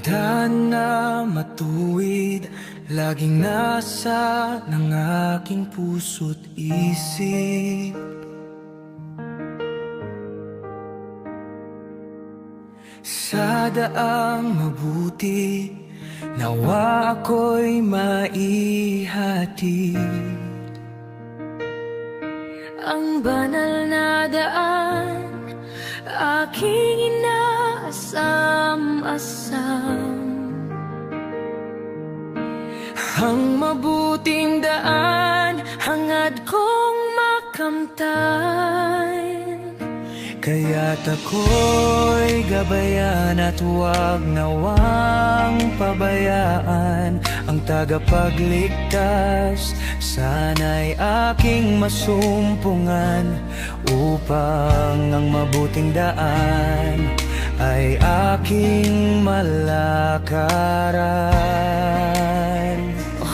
Kapitan na matuwid, laging nasa ng aking puso't isip. Sa daang mabuti, nawa ako'y maihatid. Ang banal na daan, aking inaasam-asam. Ang mabuting daan, hangad kong makamtan. Kaya't ako'y gabayan at huwag nawang pabayaan ang tagapagligtas. Sana'y aking masumpungan upang ang mabuting daan ay aking malakaran.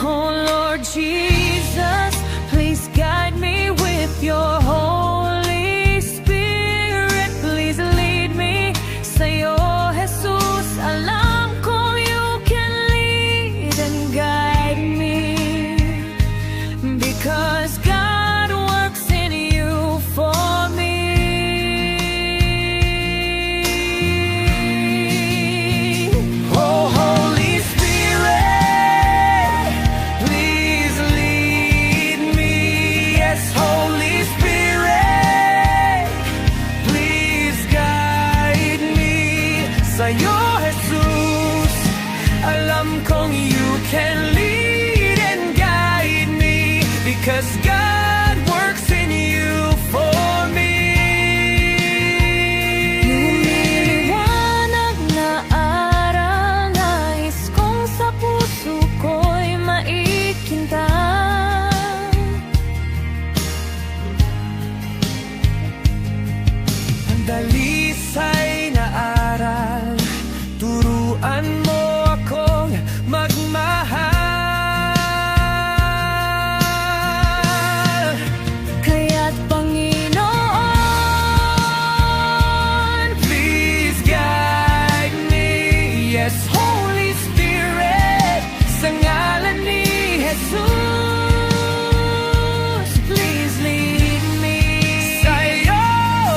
Oh Lord Jesus, please guide me with your Holy Spirit. Please lead me sa'yo, Jesus. Alam kong you can lead and guide me, because God works in you for me. Oh Holy Spirit, please lead me. Yes, Holy Spirit, please guide me. Sa'yo, Jesus, alam kong you can lead and guide me, because God works in you for me. Lumiliwanag na araw, nais kong sa puso ko'y maikintan. Ang dalisay na aral, turuan mo akong magmahal. Kaya't Panginoon, Please guide me. Yes, Holy Spirit, sa ngalan ni Jesus, please lead me. Sa'yo,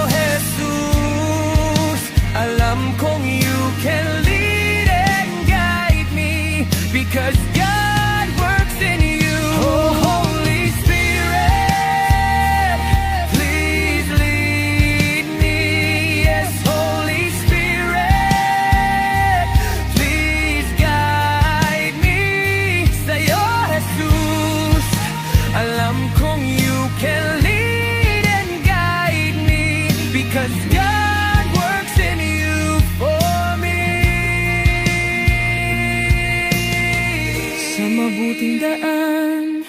Jesus, alam kong you can lead and guide me, because God works in you. Oh, Holy Spirit, please lead me. Yes, Holy Spirit, please guide me. Sa'yo, Jesus, alam kong you can lead and guide me, because God works in you for me. Sa mabuting daan,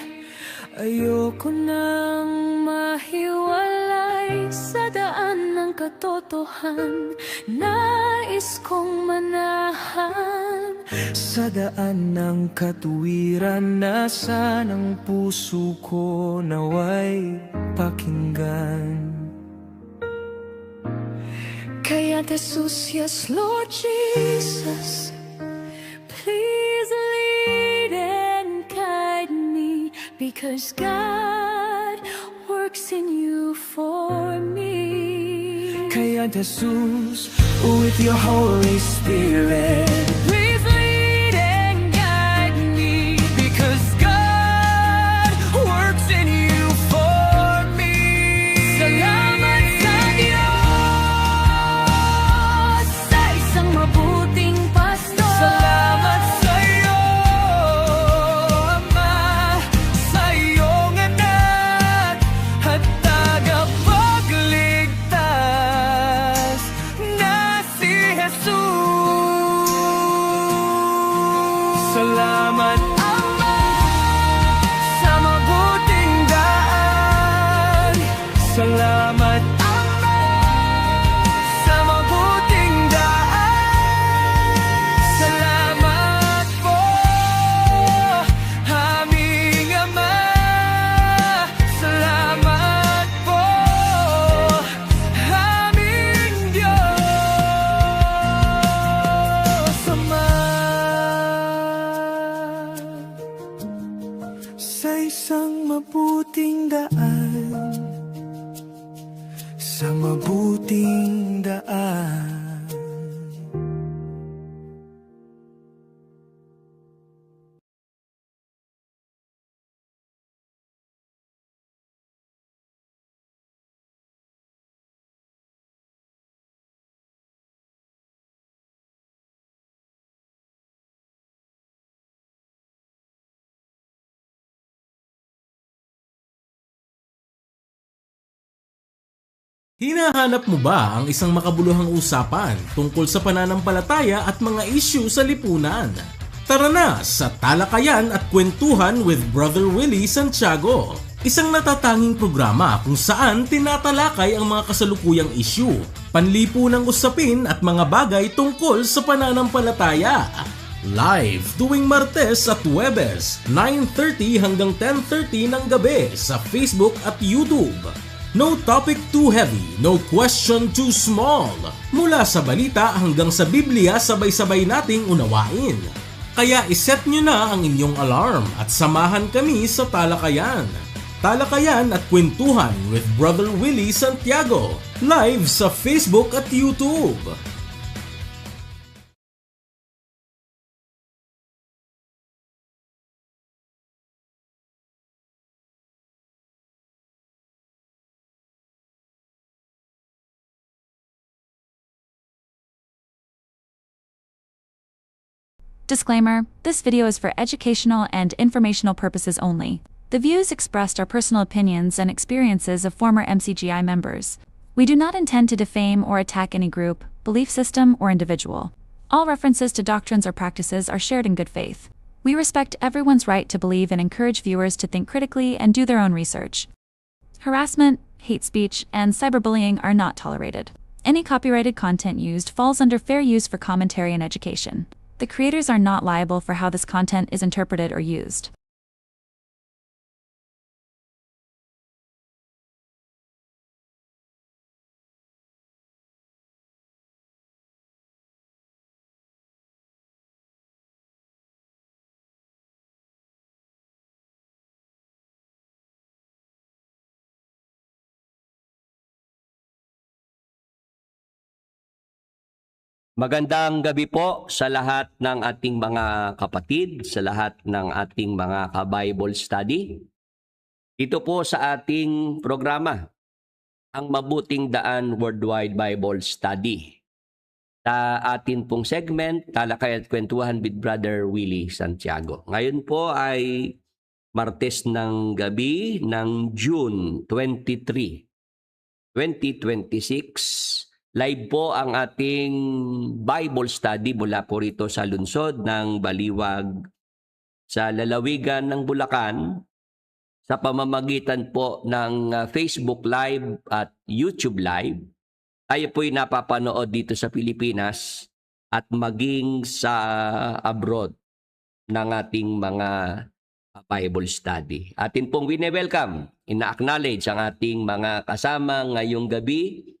ayoko nang mahiwalay sa daan ng katotohan. Nais kong manahan sa daan ng katuwiran. Nasa ng puso ko naway pakinggan. Kaya Jesus, yes Lord Jesus, please lead and guide me, because God works in you for me. Kaya Jesus, with your Holy Spirit, Please lead and guide me, because God works in you for me. salamat sa Diyos sa isang mabuting pastor. Salamat sa'yo, Ama, sa iyong anak at tagapagligtas na si Jesus. Salamat, Ama, sa mabuting daan. Salamat, Ama, sa mabuting daan. Salamat po, aming Ama. Salamat po, aming Diyos Ama. sa mabuting daan. Hinahanap mo ba ang isang makabuluhang usapan tungkol sa pananampalataya at mga issue sa lipunan? Tara na sa Talakayan at Kwentuhan with Brother Willie Santiago, isang natatanging programa kung saan tinatalakay ang mga kasalukuyang issue, panlipunang usapin at mga bagay tungkol sa pananampalataya. Live tuwing Martes at Huwebes, 9:30 hanggang 10:30 ng gabi sa Facebook at YouTube. No topic too heavy, no question too small. Mula sa balita hanggang sa Biblia, sabay-sabay nating unawain. Kaya iset nyo na ang inyong alarm at samahan kami sa Talakayan. Talakayan at Kwentuhan with Brother Willie Santiago. Live sa Facebook at YouTube. Disclaimer, this video is for educational and informational purposes only. The views expressed are personal opinions and experiences of former MCGI members. We do not intend to defame or attack any group, belief system, or individual. All references to doctrines or practices are shared in good faith. We respect everyone's right to believe and encourage viewers to think critically and do their own research. Harassment, hate speech, and cyberbullying are not tolerated. Any copyrighted content used falls under fair use for commentary and education. The creators are not liable for how this content is interpreted or used. Magandang gabi po sa lahat ng ating mga kapatid, sa lahat ng ating mga ka-Bible study. Ito po sa ating programa, ang Mabuting Daan Worldwide Bible Study. Sa atin pong segment, Talakayan at Kwentuhan with Brother Willie Santiago. Ngayon po ay Martes ng gabi ng June 23, 2026. Live po ang ating Bible study mula po rito sa lungsod ng Baliwag sa lalawigan ng Bulacan sa pamamagitan po ng Facebook Live at YouTube Live. Tayo po'y napapanood dito sa Pilipinas at maging sa abroad ng ating mga Bible study. Atin pong wine-welcome, ina-acknowledge ang ating mga kasama ngayong gabi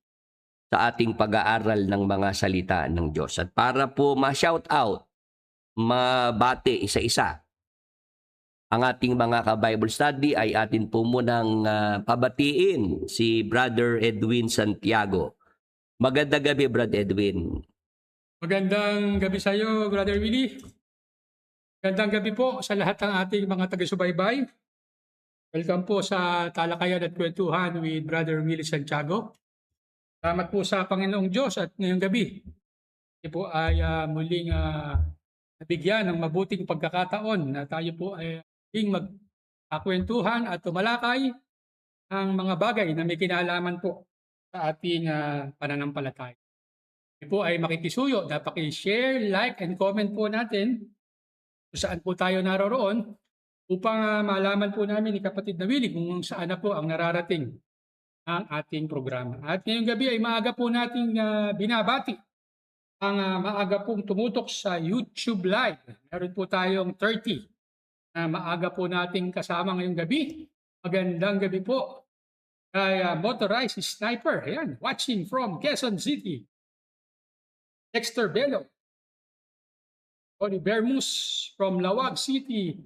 sa ating pag-aaral ng mga salita ng Diyos. At para po ma-shout out, mabate isa-isa ang ating mga ka-Bible study, ay atin po munang pabatiin si Brother Edwin Santiago. Magandang gabi, Brother Edwin. Magandang gabi sa iyo, Brother Willie. Magandang gabi po sa lahat ng ating mga taga-subaybay. Welcome po sa Talakayan at Kwentuhan with Brother Willie Santiago. Salamat po sa Panginoong Diyos at ngayong gabi. Ito po ay muling nabigyan ng mabuting pagkakataon na tayo po ay magkakwentuhan at tumalakay ang mga bagay na may kinalaman po sa ating pananampalataya. Ito po ay makikisuyo na paki-share, like, and comment po natin kung saan po tayo naroroon upang malaman po namin ni Kapatid na Willie kung saan na po ang nararating ang ating programa. At ngayong gabi ay maaga po nating binabati ang maaga pong tumutok sa YouTube Live. Meron po tayong 30 na maaga po nating kasama ngayong gabi. Magandang gabi po kay Motorized Sniper. Ayan, watching from Quezon City. Dexter Bello. Tony Bermus from Lawag City,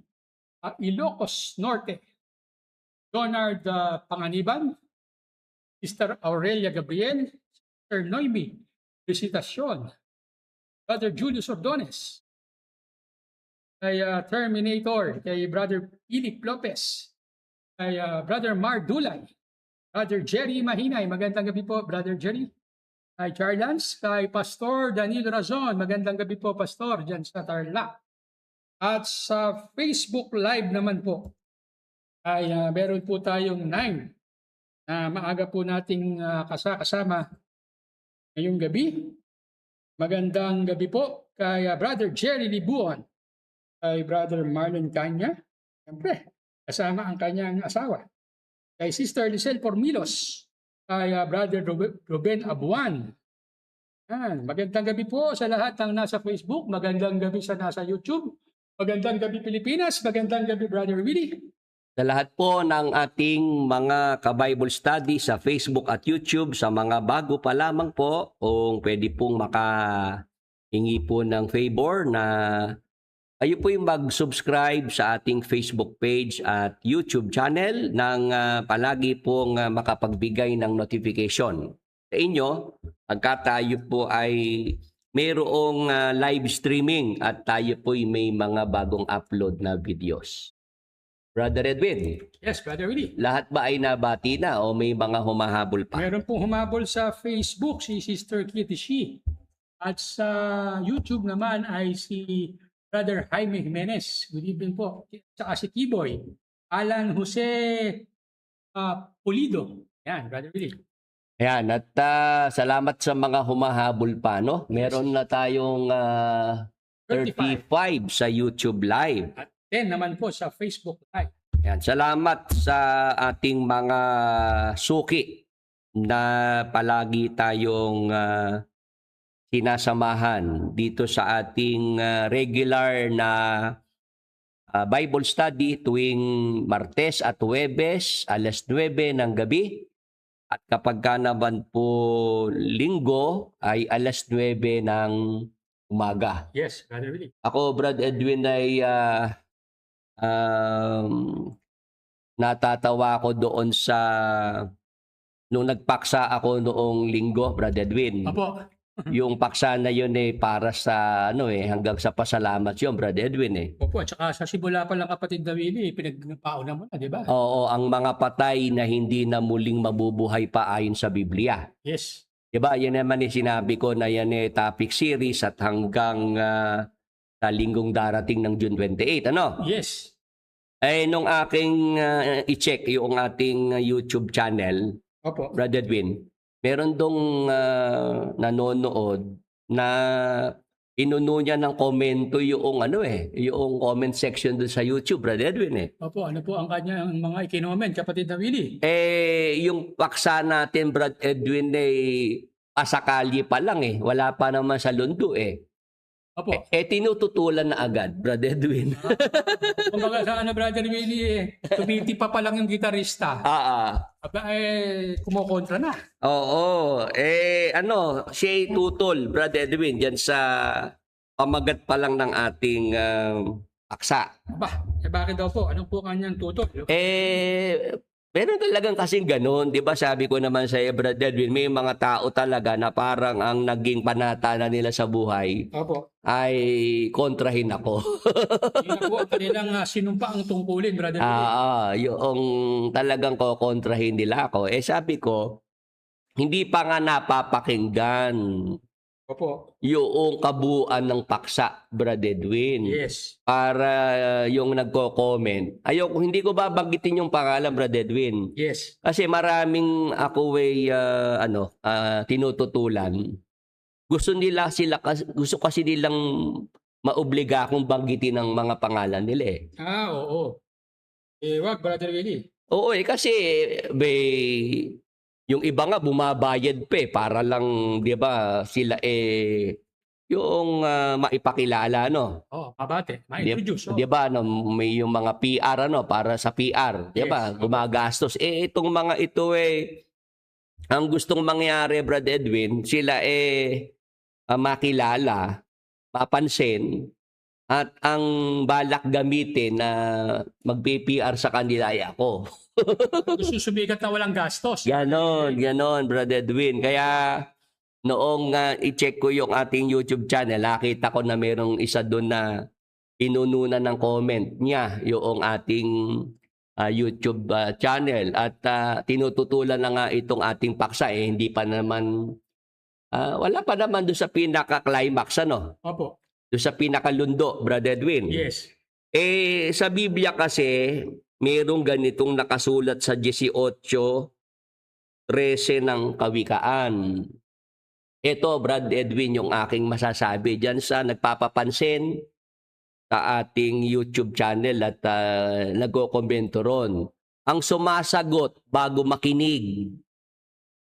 Ilocos Norte. Leonard Panganiban. Sister Aurelia Gabriel, Sister Noemi Visitacion, Brother Julius Ordones, kay Terminator, kay Brother Philip Lopez, kay Brother Mar Dulay, Brother Jerry Mahinay, magandang gabi po, Brother Jerry. Kay Charlans, kay Pastor Danilo Razon, magandang gabi po, Pastor, dyan sa Tarlac. At sa Facebook Live naman po, ay meron po tayong 9 na maaga po nating kasama ngayong gabi. Magandang gabi po kay Brother Jerry Libuon, kay Brother Marlon Kanya, siyempre, kasama ang kanyang asawa. Kay Sister Lisel Formilos, kay Brother Ruben Abuan. Magandang gabi po sa lahat ng nasa Facebook, magandang gabi sa nasa YouTube, magandang gabi Pilipinas, magandang gabi Brother Willie. Sa lahat po ng ating mga ka-Bible study sa Facebook at YouTube, sa mga bago pa lamang po, kung pwede pong makahingi po ng favor na kayo po yung mag-subscribe sa ating Facebook page at YouTube channel nang palagi pong makapagbigay ng notification sa inyo pagka tayo po ay mayroong live streaming at tayo po ay may mga bagong upload na videos. Brother Edwin. Yes, Brother Willie. Lahat ba ay nabati na o may mga humahabol pa? Meron pong humabol sa Facebook si Sister Kitty Shi. At sa YouTube naman ay si Brother Jaime Jimenez. Good evening po. Saka si Kiboy. Alan Jose Pulido. Yan, Brother Willie. Ayan, at salamat sa mga humahabol pa, no? Meron na tayong 35 sa YouTube Live. At 10 naman po sa Facebook Live. Ayan, salamat sa ating mga suki na palagi tayong sinasamahan dito sa ating regular na Bible study tuwing Martes at Huwebes, alas 9 ng gabi. At kapag ka naman po Linggo ay alas 9 ng umaga. Yes, Brother Willie. Ako, Brad Edwin, ay natatawa ako doon sa nung nagpaksa ako noong Linggo, Brad Edwin. Apo. Yung paksa na yun para sa hanggang sa pasalamat yun, Brad Edwin Opo, at saka sa simula pa lang kapatid na Willie, pinagpauna mo na, di ba? Oo, ang mga patay na hindi na muling mabubuhay pa ayon sa Biblia. Yes. Diba, yan naman sinabi ko na yan topic series at hanggang sa linggong darating ng June 28, ano? Yes. Nung aking i-check yung ating YouTube channel, Opo. Brad Edwin, meron dong nanonood na inuno niya ng komento yung yung comment section doon sa YouTube, Brad Edwin Opo, ano po ang kanyang mga ikinomen, kapatid na Willie? Yung paksa natin, Brad Edwin, pasakali pa lang wala pa naman sa lundo Opo. Tinututulan na agad, Brad Edwin. Kumbaga sa Brother Willie, tumiti pa lang yung gitarista. Aba, kumukontra na. Oo. Siya tutol, Brad Edwin, dyan sa pamagat pa lang ng ating paksa. Aba, bakit daw po? Anong po kanyang tutol? Meron talagang kasing ganun. Di ba sabi ko naman sa Brad Edwin, may mga tao talaga na parang ang naging panata na nila sa buhay Opo. ay kontrahin ako. Yun po ang kanilang sinumpa ang tungkulin, Brother Willie. Yung talagang kontrahin nila ako. Sabi ko, hindi pa nga napapakinggan Opo. yung kabuuan ng paksa, Brad Edwin. Yes. Para yung nagko-comment. Hindi ko babanggitin yung pangalan, Brad Edwin. Yes. Kasi maraming ako tinututulan. Gusto kasi nilang maobliga akong banggitin ng mga pangalan nila Oo. Wag, Brother Willie. Oo kasi yung iba nga bumabayad pa para lang, di ba, sila yung maipakilala, no? Mabate, ma-introduce. Di ba, may yung mga PR, para sa PR, di ba, gumagastos. Itong mga ito ang gustong mangyari, Brad Edwin, sila makilala, mapansin, at ang balak gamitin na mag-PR sa kanila ay ako. Gusto sumikat na walang gastos. Ganon, Brother Edwin. Kaya noong i-check ko yung ating YouTube channel, nakita ko na merong isa doon na inununan ng comment niya yung ating YouTube channel at tinututulan na nga itong ating paksa hindi pa naman wala pa naman doon sa pinaka-climax Opo. doon sa pinakalundo, Brother Edwin. Yes. Sa Biblia kasi merong ganitong nakasulat sa 18:13 ng Kawikaan. Ito, Brad Edwin, yung aking masasabi dyan sa nagpapapansin sa ating YouTube channel at nagko-komento ron. Ang sumasagot bago makinig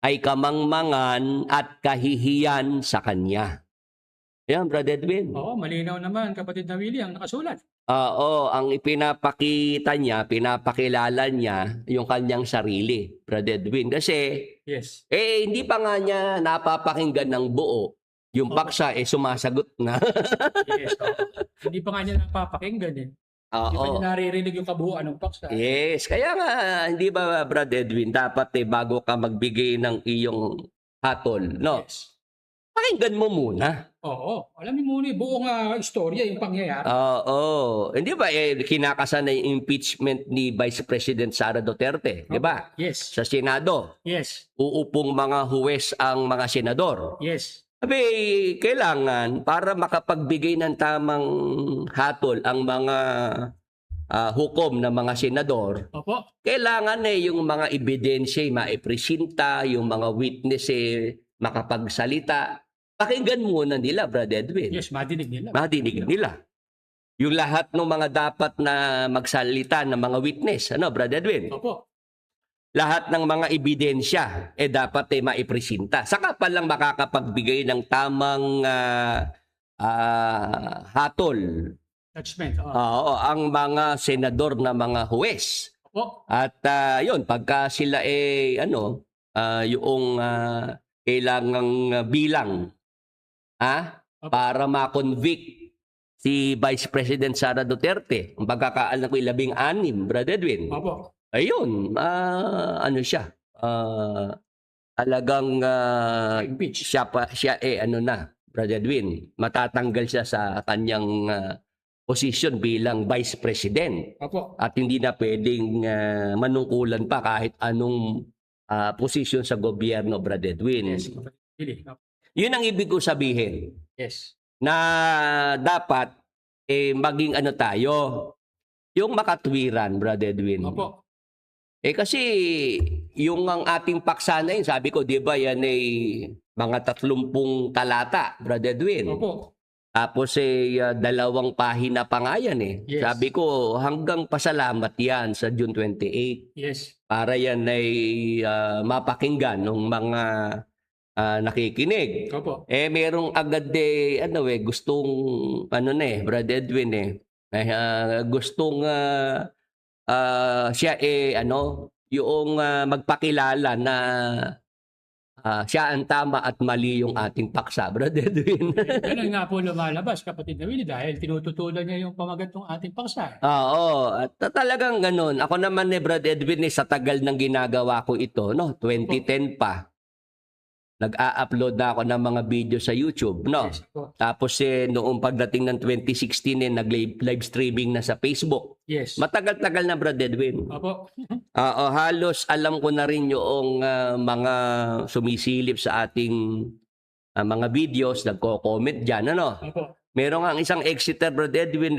ay kamangmangan at kahihiyan sa kanya. Yan, Brad Edwin. Oo, malinaw naman, kapatid na Willie, ang nakasulat. Oo, ang ipinapakita niya, pinapakilala niya yung kanyang sarili, Brad Edwin. Kasi, Yes. hindi pa nga niya napapakinggan ng buo. Yung paksa, sumasagot na. Yes. Hindi pa nga niya napapakinggan eh. Hindi pa Oo. niya naririnig yung kabuuan ng paksa. Yes, kaya nga, hindi ba, Brad Edwin, dapat bago ka magbigay ng iyong hatol, no? Yes. Pakinggan mo muna. Oo. Alam niyo muna, buong istorya, yung pangyayari. Oo. Hindi ba, kinakasan na yung impeachment ni Vice President Sara Duterte, di ba? Yes. Sa Senado, Yes. uupong mga huwes ang mga senador. Yes. Sabi, kailangan para makapagbigay ng tamang hatol ang mga hukom ng mga senador, Opo. kailangan yung mga ebidensya maipresinta, yung mga witness makapagsalita. Pakinggan muna nila, Brad Edwin. Yes, madinig nila. Madinig nila. Yung lahat ng mga dapat na magsalita ng mga witness, Brad Edwin? Opo. Lahat ng mga ebidensya dapat maipresinta. Saka pa lang makakapagbigay ng tamang hatol. Judgment. Oo, ang mga senador na mga huwes. Opo. At yun, pagka sila yung kailangang bilang para ma-convict si Vice President Sara Duterte. Ang pagkakaalam ko 16, Brad Edwin. Opo. Ayun, siya. Talagang Impeach. siya Brad Edwin, matatanggal siya sa kanyang posisyon bilang Vice President. Opo. At hindi na pwedeng manungkulan pa kahit anong posisyon sa gobyerno, Brad Edwin. Yes, kapatid Willie. Yun ang ibig ko sabihin Yes. na dapat maging tayo, yung makatwiran, Brad Edwin. Opo. Kasi yung ang ating paksa na yun, sabi ko, di ba yan mga 30 talata, Brad Edwin. Opo. Tapos 2 pahina pa nga yan Yes. Sabi ko, hanggang pasalamat yan sa June 28. Yes. Para yan ay mapakinggan ng mga nakikinig. Opo. Merong agad gustong Brad Edwin gustong siya yung magpakilala na siya ang tama at mali yung ating paksa, Brad Edwin. Ganun nga po lumalabas, kapatid na Willie, dahil tinututulan niya yung pamagat ng ating paksa. Oo, at talagang ganun. Ako naman Brad Edwin, sa tagal ng ginagawa ko ito, 2010 pa. Nag-a-upload na ako ng mga video sa YouTube, Yes, opo. Tapos noong pagdating ng 2016 nag-live streaming na sa Facebook. Yes. Matagal-tagal na, Brad Edwin. Opo. Halos alam ko na rin yung mga sumisilip sa ating mga videos, nagko-comment dyan, Opo. Meron ang isang Exeter, Brad Edwin,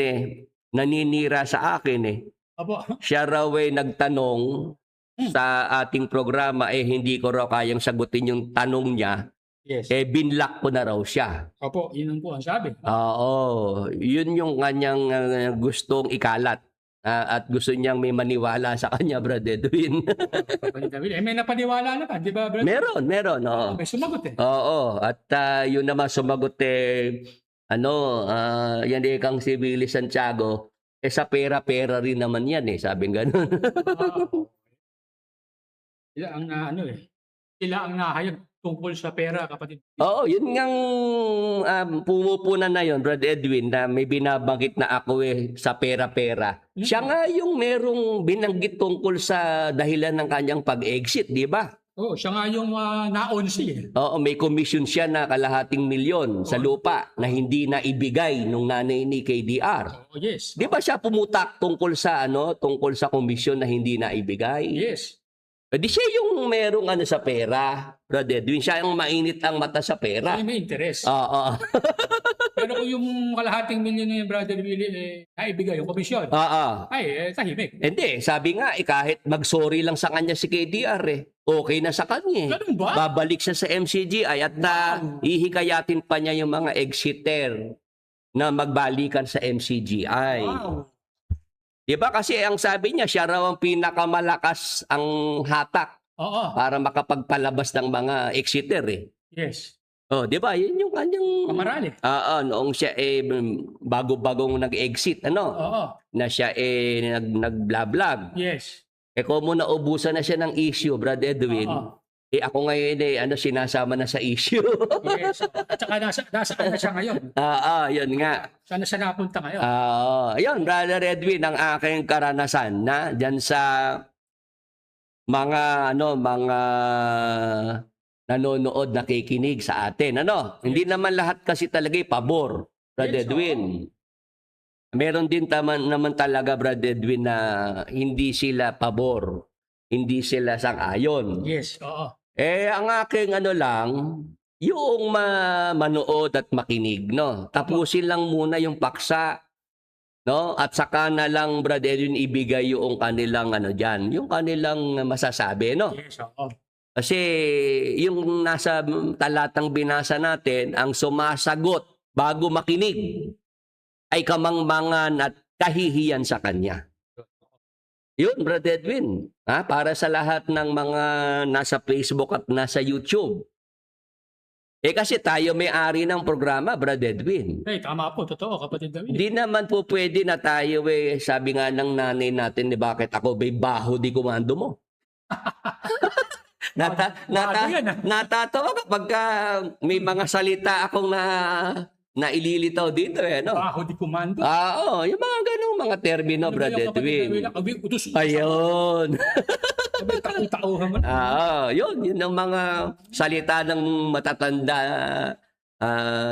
naninira sa akin, Opo. Siya raw nagtanong sa ating programa, hindi ko raw kayang sagutin yung tanong niya, Yes. binlock ko na raw siya. Opo, yun po ang sabi. Oo, yun yung kanyang gustong ikalat. At gusto niyang may maniwala sa kanya, Brad Edwin. Kapatid na Willie. May napaniwala naman, di ba, brother? meron, oo. May sumagot Oo, at yun naman sumagot yan kang si Billy Santiago, sa pera-pera rin naman yan sabing ganun. Sila ang Sila ang nahayag. tungkol sa pera, kapatid. Oo, yun ngang pumupunan na yun, Brad Edwin, na may binabanggit na ako sa pera-pera. Siya nga yung merong binanggit tungkol sa dahilan ng kanyang pag-exit, di ba? Oo, siya nga yung naonsi eh. Oo, may commission siya na kalahating milyon sa lupa na hindi na ibigay nung nanay ni KDR. Oh, yes. Di ba siya pumutak tungkol sa komisyon na hindi na ibigay? Yes. Di siya yung merong sa pera, Brad Edwin. Siya yung mainit ang mata sa pera. Ay, may interest. Oo. Pero kung yung kalahating milyon ni Brother Willie naibigay yung komisyon, ay, tahimik. Hindi, sabi nga, kahit mag-sorry lang sa kanya si KDR okay na sa kanya. Ganun ba? Babalik siya sa MCGI at ihikayatin pa niya yung mga exiter na magbalikan sa MCGI. Wow. Diba kasi ang sabi niya, siya raw ang pinakamalakas ang hatak Oo. para makapagpalabas ng mga exiter Yes. Oh, di ba? Yun yung kanyang Kamarali. noong siya bago-bagong nag-exit Oo. na siya nag-vlog. Yes. Kung naubusan na siya ng issue, Brad Edwin, Oo. ako ngayon sinasama na sa issue. Yes. At saka nasaan na siya ngayon? Yun nga. Saan na siya napunta ngayon? Ayun, Brother Edwin, ang aking karanasan na diyan sa mga nanonood, nakikinig sa atin. Hindi naman lahat kasi talaga pabor, Brad Edwin. Meron din naman talaga, Brad Edwin, na hindi sila pabor. Hindi sila sang-ayon. Yes, oo. Ang aking yung manood at makinig, tapusin lang muna yung paksa, at saka na lang, Brad Edwin, ibigay yung kanilang yung kanilang masasabi, Yes, oo. Kasi yung nasa talatang binasa natin, ang sumasagot bago makinig ay kamangmangan at kahihiyan sa kanya. Yun, Brad Edwin. Para sa lahat ng mga nasa Facebook at nasa YouTube. Kasi tayo may-ari ng programa, Brad Edwin. Tama po. Totoo, kapatid David. Hindi naman po pwede na tayo sabi nga ng nanay natin, bakit ako baho di komando mo? Natatawa kapag may mga salita akong naililitaw dito Baho di komando. Yung mga ganong mga termino, Brad Edwin. Ayun. Tauhan mo. Yun ang mga salita ng matatanda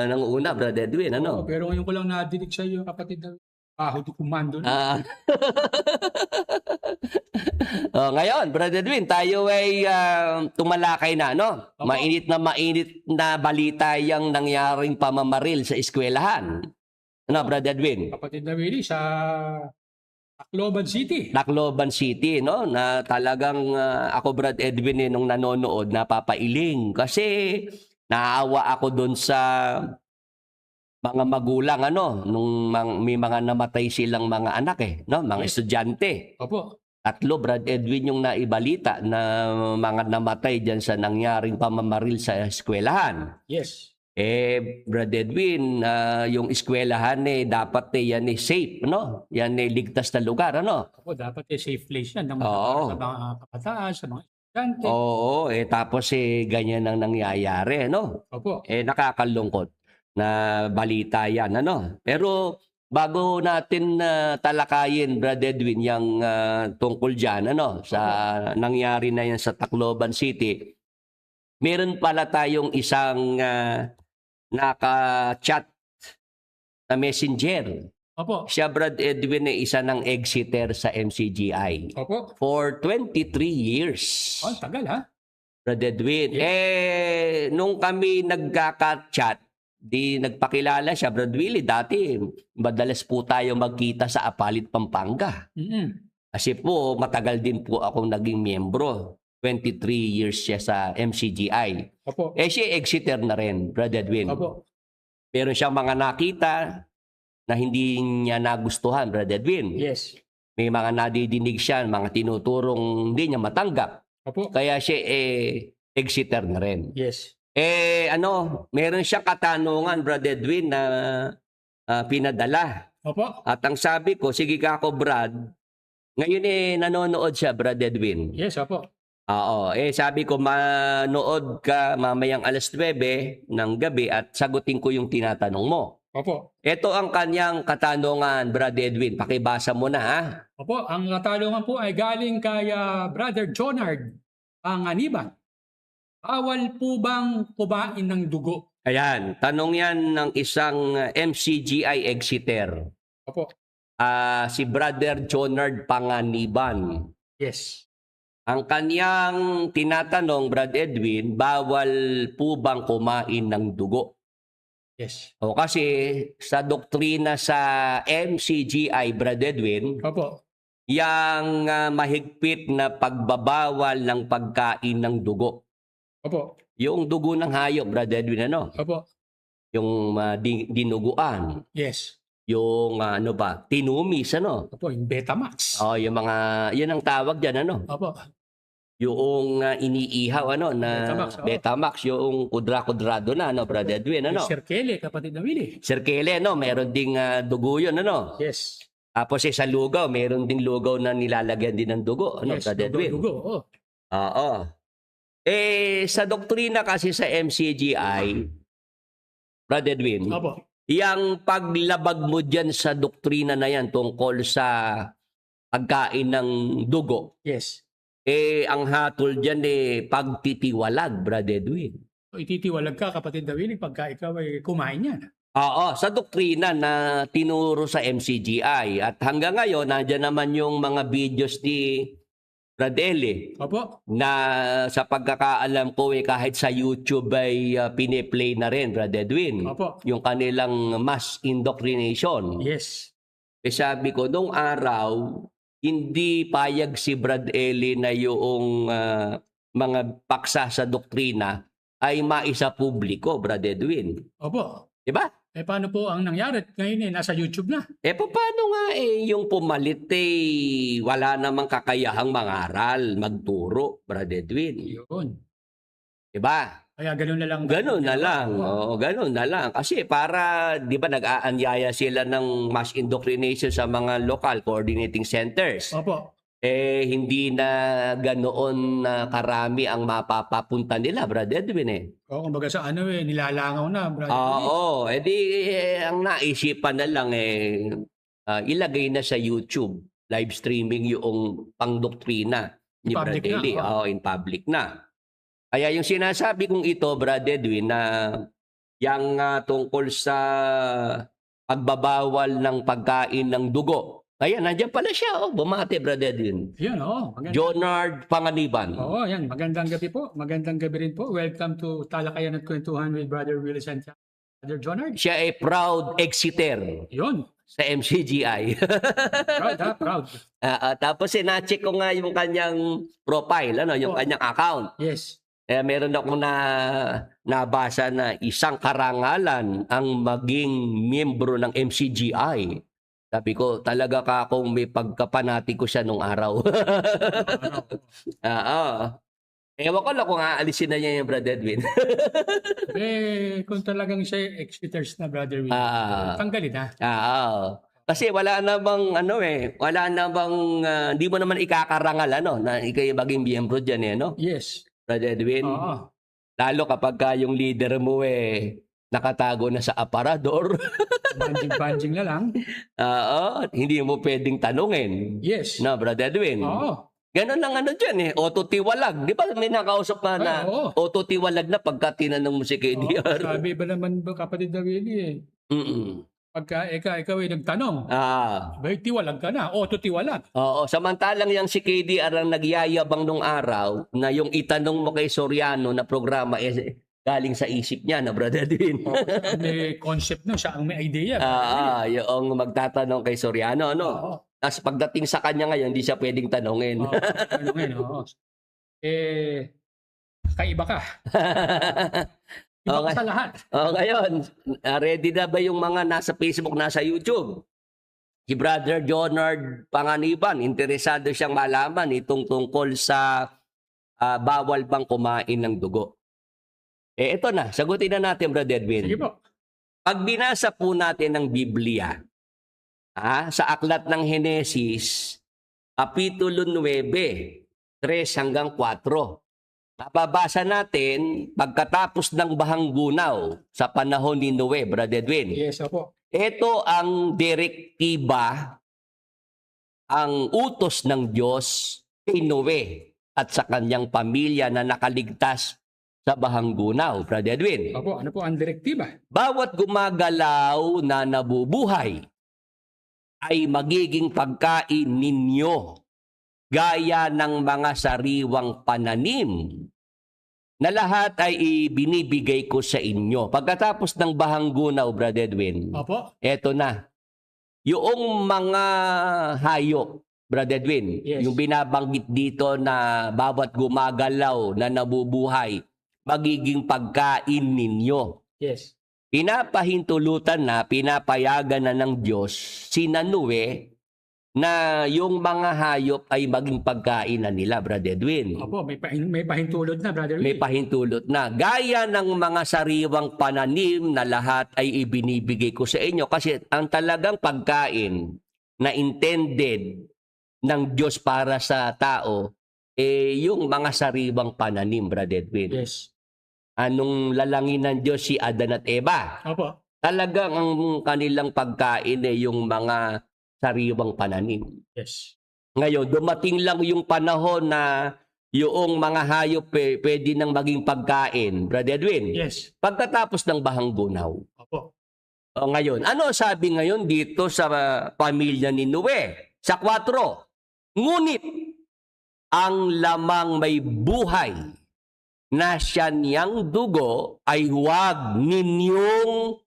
ng una, Brad Edwin. Pero ngayon ko lang nadinig sa iyo, kapatid David. Baho di komando. Ngayon, Brad Edwin, tayo ay tumalakay na, Mainit na balita yung nangyaring pamamaril sa eskwelahan. Brad Edwin? Kapatid David, sa Tacloban City. Tacloban City, na talagang ako, Brad Edwin, nung nanonood, napapailing. Kasi naawa ako doon sa mga magulang, nung may mga namatay silang mga anak, mga estudyante. Opo. 3, Brad Edwin, yung naibalita na mga namatay dyan sa nangyaring pamamaril sa eskwelahan. Yes. Brad Edwin, yung eskwelahan dapat yan safe, Yan ligtas na lugar, Opo, dapat safe place yan. Sa mga kabataan, sa mga estudyante. Oo, tapos ganyan ang nangyayari, Opo. Nakakalungkot na balita yan, Pero bago natin talakayin, Brad Edwin, yung tungkol dyan, sa nangyari na yan sa Tacloban City, meron pala tayong isang naka-chat na messenger. Opo. Siya, Brad Edwin, isa ng exiter sa MCGI. Opo. For 23 years. Tagal, ha? Brad Edwin. Yes. Nung kami nagkaka-chat, nagpakilala siya, Brad Willie. Dati, madalas po tayo magkita sa Apalit, Pampanga. Kasi po, matagal din po akong naging miyembro. 23 years siya sa MCGI. Opo. Siya exiter na rin, Brad Edwin. Opo. Meron siyang mga nakita na hindi niya nagustuhan, Brad Edwin. Yes. May mga nadidinig siya, mga tinuturong hindi niya matanggap. Opo. Kaya siya exiter na rin. Yes. Meron siyang katanungan, Brad Edwin, na pinadala. Opo. At ang sabi ko, sige ka ako, Brad. Ngayon nanonood siya, Brad Edwin. Yes, opo. Oo, sabi ko manood ka mamayang 9:00 ng gabi at sagutin ko yung tinatanong mo. Opo. Ito ang kanyang katanungan, Brad Edwin. Pakibasa mo na, ha? Opo, ang katanungan po ay galing kay Brother Jonard Panganiban. Bawal po bang kumain ng dugo? Ayan, tanong yan ng isang MCGI exeter. Opo. Si Brother Jonard Panganiban. Yes. Ang kanyang tinatanong, Brad Edwin, bawal po bang kumain ng dugo? Yes. O kasi sa doktrina sa MCGI, Brad Edwin, Opo. yang mahigpit na pagbabawal ng pagkain ng dugo. Opo. Yung dugo ng hayop, Brad Edwin, ano? Opo. Yung dinuguan. Yes. Yung tinumis, ano? Opo, yung Betamax. Yung mga, yan ang tawag dyan, ano? Opo. Yung iniihaw, ano, na Betamax, Betamax, yung kudra-kudrado na, ano, Brad Edwin, ano? Sir Kelly, kapatid na Willie. Sir Kelly, ano, meron ding dugo yun, ano? Yes. Tapos sa lugaw, meron ding lugaw na nilalagyan din ng dugo, ano, Yes, Brad Edwin? dugo. Oh. Oo. Sa doktrina kasi sa MCGI, Brad Edwin, Opo. yang paglabag mo dyan sa doktrina na yan tungkol sa pagkain ng dugo, Yes. ang hatol dyan pagtitiwalag, Brad Edwin. Ititiwalag ka, kapatid na Willie, pagka ikaw ay kumain yan. Oo, sa doktrina na tinuro sa MCGI. At hanggang ngayon, nandiyan naman yung mga videos ni Brad Eli Opo. na sa pagkakaalam ko kahit sa YouTube ay piniplay na rin, Brad Edwin. Opo. Yung kanilang mass indoctrination. Yes. Sabi ko, nung araw, hindi payag si Brad Eli na yung mga paksa sa doktrina ay maisa publiko, Brad Edwin. Opo. Diba? Paano po ang nangyari? Ngayon nasa YouTube na. Paano nga yung pumalit wala namang kakayahang mangaral, magturo, Brad Edwin. Yun. Diba? Kaya gano'n na lang. Ganun na lang. Oo, ganun na lang. Kasi para, di ba, nag-aanyaya sila ng mass indoctrination sa mga local coordinating centers. Opo. Hindi na ganoon karami ang mapapapunta nila, Brad Edwin Kumbaga sa nilalangaw na, brother. Oo, ang naisipan na lang ilagay na sa YouTube, live streaming yung pangdoktrina ni Brad Public na, Eli. In public na. Kaya yung sinasabi kong ito, Brad Edwin, na yung tungkol sa pagbabawal ng pagkain ng dugo. Ayan, nandiyan pala siya. Bumate, Brad Edwin. Yan, maganda. Jonard Panganiban. Yan. Magandang gabi po. Magandang gabi rin po. Welcome to Talakayan at Kwentuhan with Brother Willie Santiago. Brother Jonard. Siya ay proud exeter Yun. sa MCGI. Proud, proud. Tapos na-check ko nga yung kanyang profile, yung kanyang account. Yes. Meron akong nabasa na isang karangalan ang maging miyembro ng MCGI. Sabi ko, talaga ka kung may pagkapanati ko siya nung araw. Ewan ko lang kung aalisin na niya yung Brad Edwin. Kung talagang siya executors na, Brother Willie, tanggalin na. Kasi wala na bang, wala na bang, hindi mo naman ikakarangal, na ikay maging miyembro dyan, no? Yes. Brad Edwin. Oo. Lalo kapag yung leader mo nakatago na sa aparador. Banjing-banjing na lang. Hindi mo pwedeng tanungin. Yes. No, Brad Edwin. Oo. Ganon lang dyan autotiwalag. Di ba may nakausap pa na autotiwalag na pagka tinanong mo si KDR? Sabi ba naman kapatid na Willie Pagka ikaw ay nagtanong, tiwalag ka na, autotiwalag. Oo, samantalang yung si KDR ang nagyayabang nung araw na yung itanong mo kay Soriano na programa galing sa isip niya na Brad Edwin. May concept na siya, ang may idea. Yung magtatanong kay Soriano, Tapos pagdating sa kanya ngayon, hindi siya pwedeng tanongin. Tanongin, kaiba ka. Iba ka sa lahat. Ngayon, ready na ba yung mga nasa Facebook, nasa YouTube? Si Brother Jonard Panganiban, interesado siyang malaman itong tungkol sa bawal bang kumain ng dugo. Ito na, sagutin na natin, Brother Edwin. Sige po. Pag binasa po natin ng Biblia, sa aklat ng Henesis, Kapitulo 9, 3 hanggang 4. Mababasa natin pagkatapos ng bahang gunaw sa panahon ni Noe, Brother Edwin. Yes, opo. Ito ang direktiba, ang utos ng Diyos kay Noe at sa kanyang pamilya na nakaligtas sa bahang gunaw, Brother Edwin. Opo, ano po ang direktiba? Bawat gumagalaw na nabubuhay ay magiging pagkain ninyo gaya ng mga sariwang pananim na lahat ay ibinibigay ko sa inyo. Pagkatapos ng bahang gunaw, Brother Edwin, Opo. eto na. Yung mga hayop, Brother Edwin, Yes. yung binabanggit dito na bawat gumagalaw na nabubuhay, magiging pagkain ninyo. Yes. Pinapahintulutan na, pinapayagan na ng Diyos si Noe na yung mga hayop ay maging pagkain na nila, Brother Edwin. Opo, may pahintulot na, Brother May Will. pahintulot na. Gaya ng mga sariwang pananim na lahat ay ibinibigay ko sa inyo. Kasi ang talagang pagkain na intended ng Diyos para sa tao, yung mga sariwang pananim, Brother Edwin. Yes. Anong lalangin ng Diyos si Adan at Eva? Opo. Talagang ang kanilang pagkain yung mga sariwang pananim. Yes. Ngayon, dumating lang yung panahon na yung mga hayop pwede nang maging pagkain, Brother Edwin. Yes. Pagkatapos ng bahang gunaw. Opo. O ngayon, ano sabi ngayon dito sa pamilya ni Noe? Sa 4, ngunit ang lamang may buhay na siya niyang dugo ay huwag ninyong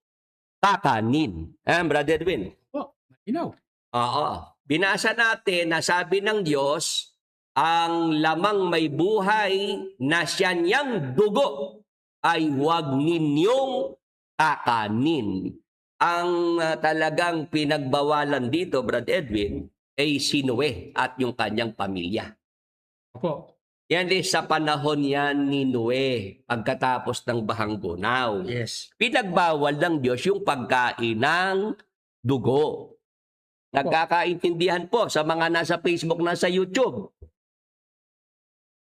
kakanin. Brother Edwin? Opo. Malinaw. Oo. Binasa natin na sabi ng Diyos, ang lamang may buhay na siya niyang dugo ay huwag ninyong kakanin. Ang talagang pinagbawalan dito, Brad Edwin, ay si Noe at yung kanyang pamilya. Opo. Yan sa panahon yan ni Noe, pagkatapos ng bahang gunaw. Yes. Pinagbawal ng Diyos yung pagkain ng dugo. Nagkakaintindihan po sa mga nasa Facebook, nasa YouTube.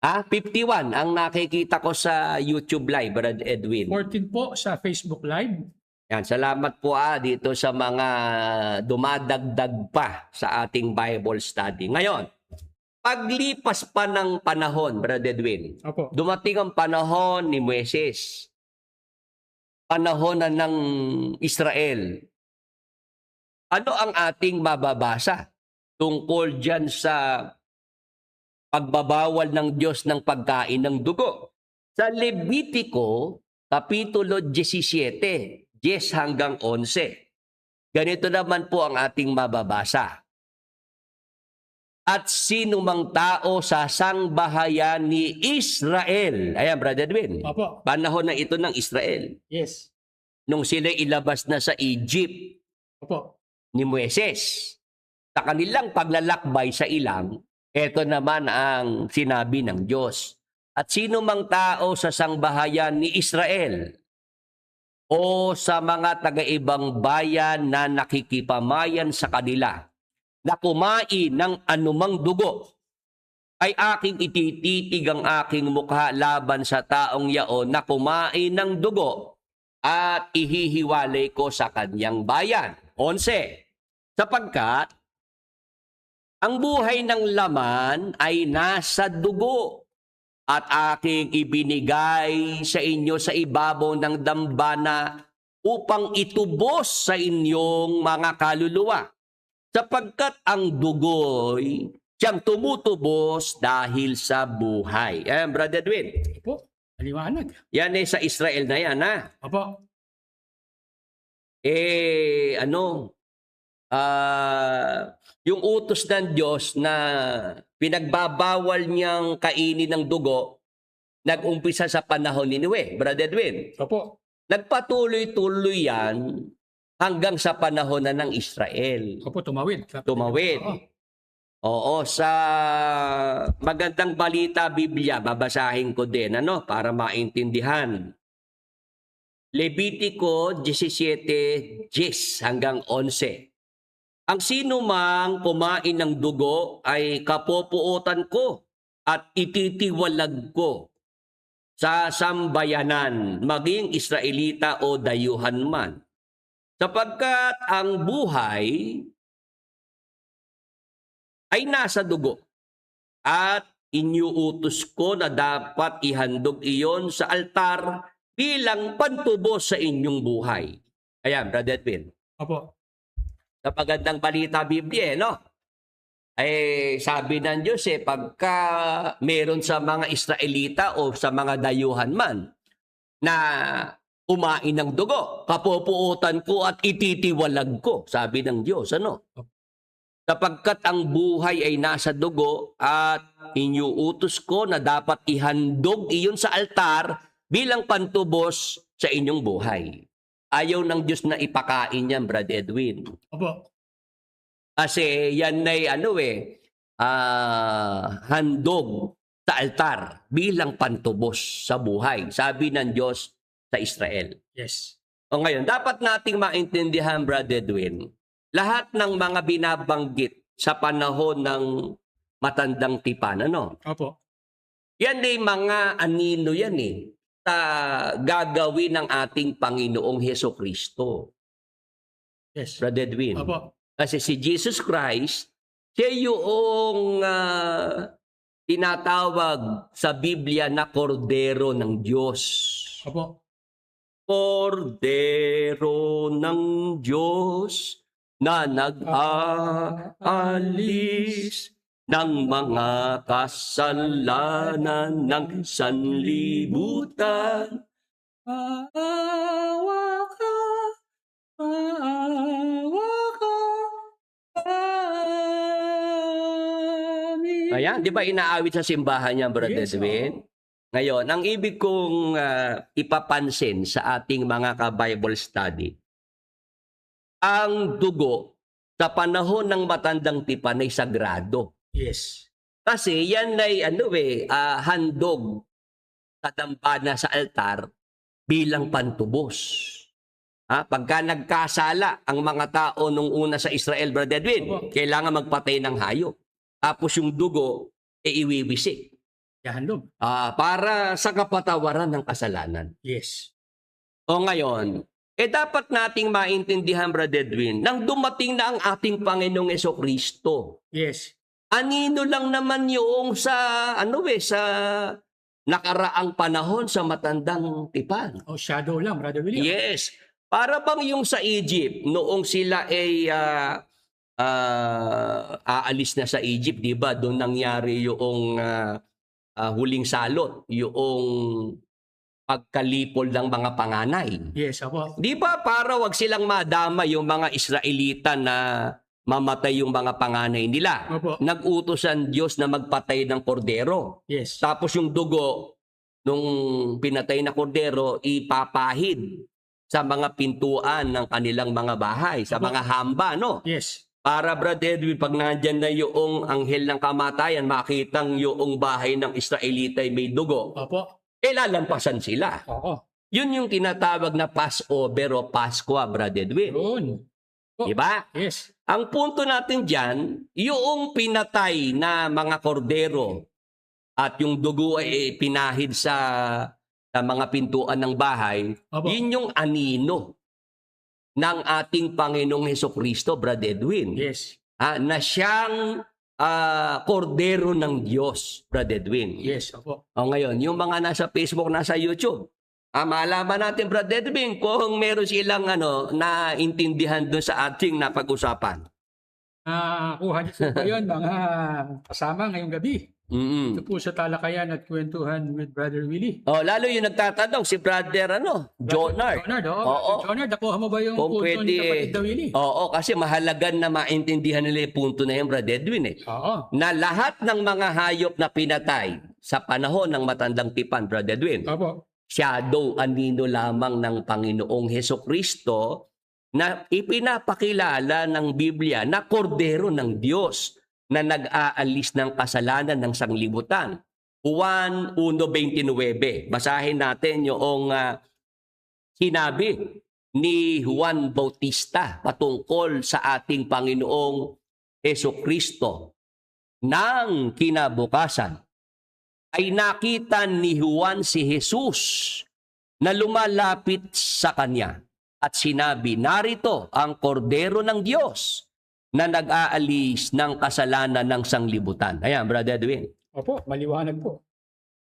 51 ang nakikita ko sa YouTube Live, Brad Edwin. 14 po sa Facebook Live. Yan, salamat po dito sa mga dumadagdag pa sa ating Bible study. Ngayon, paglipas pa ng panahon, Brad Edwin, Opo. dumating ang panahon ni Moises. Panahon na ng Israel. Ano ang ating mababasa tungkol dyan sa pagbabawal ng Diyos ng pagkain ng dugo? Sa Levitico, Kapitulo 17, 10 hanggang 11. Ganito naman po ang ating mababasa. At sino mang tao sa sangbahayan ni Israel. Ayan, Brother Edwin. Opo. Panahon na ito ng Israel. Yes. Nung sila ilabas na sa Egypt Opo. ni Moises. Sa kanilang paglalakbay sa ilang, ito naman ang sinabi ng Diyos. At sino mang tao sa sangbahayan ni Israel o sa mga taga-ibang bayan na nakikipamayan sa kanila na kumain ng anumang dugo, ay aking itititig ang aking mukha laban sa taong yaon na kumain ng dugo at ihihiwalay ko sa kanyang bayan. 11. Sapagkat ang buhay ng laman ay nasa dugo at aking ibinigay sa inyo sa ibabaw ng dambana upang itubos sa inyong mga kaluluwa. Sapagkat ang dugo'y siyang tumutubos dahil sa buhay. Brother Edwin. Opo. Maliwanag. Yan sa Israel na yan, ha? Opo. Yung utos ng Diyos na pinagbabawal niyang kainin ng dugo, nag-umpisa sa panahon ni Noe, Brother Edwin. Opo. Nagpatuloy-tuloy yan hanggang sa panahon na ng Israel. Opo, tumawid. Tumawid. Oo. Oo, sa Magandang Balita Biblia, babasahin ko din, para maintindihan. Levitico 17:10 hanggang 11. Ang sino mang kumain ng dugo ay kapopuotan ko at ititiwalag ko sa sambayanan, maging Israelita o dayuhan man. Sapagkat ang buhay ay nasa dugo at iniuutos ko na dapat ihandog iyon sa altar bilang pantubos sa inyong buhay. Ayan, Brother Edwin. Opo. Napagandang balita Biblia, no? Ay sabi ng Diyos pagka meron sa mga Israelita o sa mga dayuhan man na umain ng dugo, kapupuutan ko at ititiwalag ko, sabi ng Diyos, ano? Sapagkat ang buhay ay nasa dugo at iniuutos ko na dapat ihandog iyon sa altar bilang pantubos sa inyong buhay. Ayaw ng Diyos na ipakain yan, Brad Edwin. Opo. Kasi yan ay handog sa altar bilang pantubos sa buhay. Sabi ng Diyos sa Israel. Yes. O ngayon, dapat nating maintindihan, Brad Edwin, lahat ng mga binabanggit sa panahon ng matandang tipan, ano? Opo. Yan ay mga anino yan sa gagawin ng ating Panginoong Hesukristo. Yes. Brad Edwin. Opo. Kasi si Jesus Christ, siya yung tinatawag sa Biblia na kordero ng Diyos. Opo. Kordero ng Diyos na nag-aalis ng mga kasalanan ng sanlibutan. Maawa ka, amin. Ayan, di ba inaawit sa simbahan niya, Brother Yes, Edwin? Ngayon, ang ibig kong ipapansin sa ating mga ka-Bible study, ang dugo sa panahon ng matandang tipan ay sagrado. Yes. Kasi yan ay handog sa dambana sa altar bilang pantubos. Pagka nagkasala ang mga tao nung una sa Israel, Brother Edwin, Opo. kailangan magpatay ng hayop. Tapos yung dugo, iwiwisik. Yahandog. Para sa kapatawaran ng kasalanan. Yes. O ngayon, dapat nating maintindihan, Brother Edwin, nang dumating na ang ating Panginoong Hesukristo. Yes. Anino lang naman yung sa nakaraang panahon sa matandang tipan. Oh, shadow lang, Brother William. Yes. Para bang yung sa Egypt, noong sila ay aalis na sa Egypt, di ba? Doon nangyari yung huling salot, yung pagkalipol ng mga panganay. Yes, opo. Di ba para wag silang madama yung mga Israelita na mamatay yung mga panganay nila? Opo. Nag-utos ang Diyos na magpatay ng kordero. Yes. Tapos yung dugo nung pinatay na kordero ipapahid sa mga pintuan ng kanilang mga bahay, sa mga hamba, no? Yes. Para, Brother Edwin, pag nandyan na yung anghel ng kamatayan, makitang yung bahay ng Israelita ay may dugo, Opo. lalampasan sila. Oo. Yun yung tinatawag na Passover o Paskwa, Brother Edwin. Yun. Diba? Yes. Ang punto natin dyan, yung pinatay na mga kordero at yung dugo ay pinahid sa mga pintuan ng bahay, Opo. yun yung anino ng ating Panginoong Hesukristo, Brother Edwin. Yes. Na siyang kordero ng Diyos, Brother Edwin. Yes, opo. O ngayon, yung mga nasa Facebook, nasa YouTube, malaman natin, Brother Edwin, kung meron silang naintindihan doon sa ating napag-usapan. Kuha niyo po yun, mga kasama ngayong gabi. Mm-mm. Ito po sa talakayan at kwentuhan with Brother Willie. Lalo yung nagtatanong, si Brother Jonard. Jonard, oo. Oo. Jonard, nakuha mo ba yung Kung punto ni pwede, kapatid na Willie? oo, kasi mahalaga na maintindihan nila yung punto na yan, Brother Edwin. Oo. Na lahat ng mga hayop na pinatay sa panahon ng matandang tipan, Brother Edwin, Opo. shadow, anino lamang ng Panginoong Hesukristo na ipinapakilala ng Biblia na kordero ng Diyos na nag-aalis ng kasalanan ng sanglibutan. Juan 1:29. Basahin natin yung sinabi ni Juan Bautista patungkol sa ating Panginoong Hesukristo. Nang kinabukasan, ay nakita ni Juan si Jesus na lumalapit sa kanya at sinabi, narito ang kordero ng Diyos na nag-aalis ng kasalanan ng sanglibutan. Ayan, Brother Edwin. Opo, maliwanag po.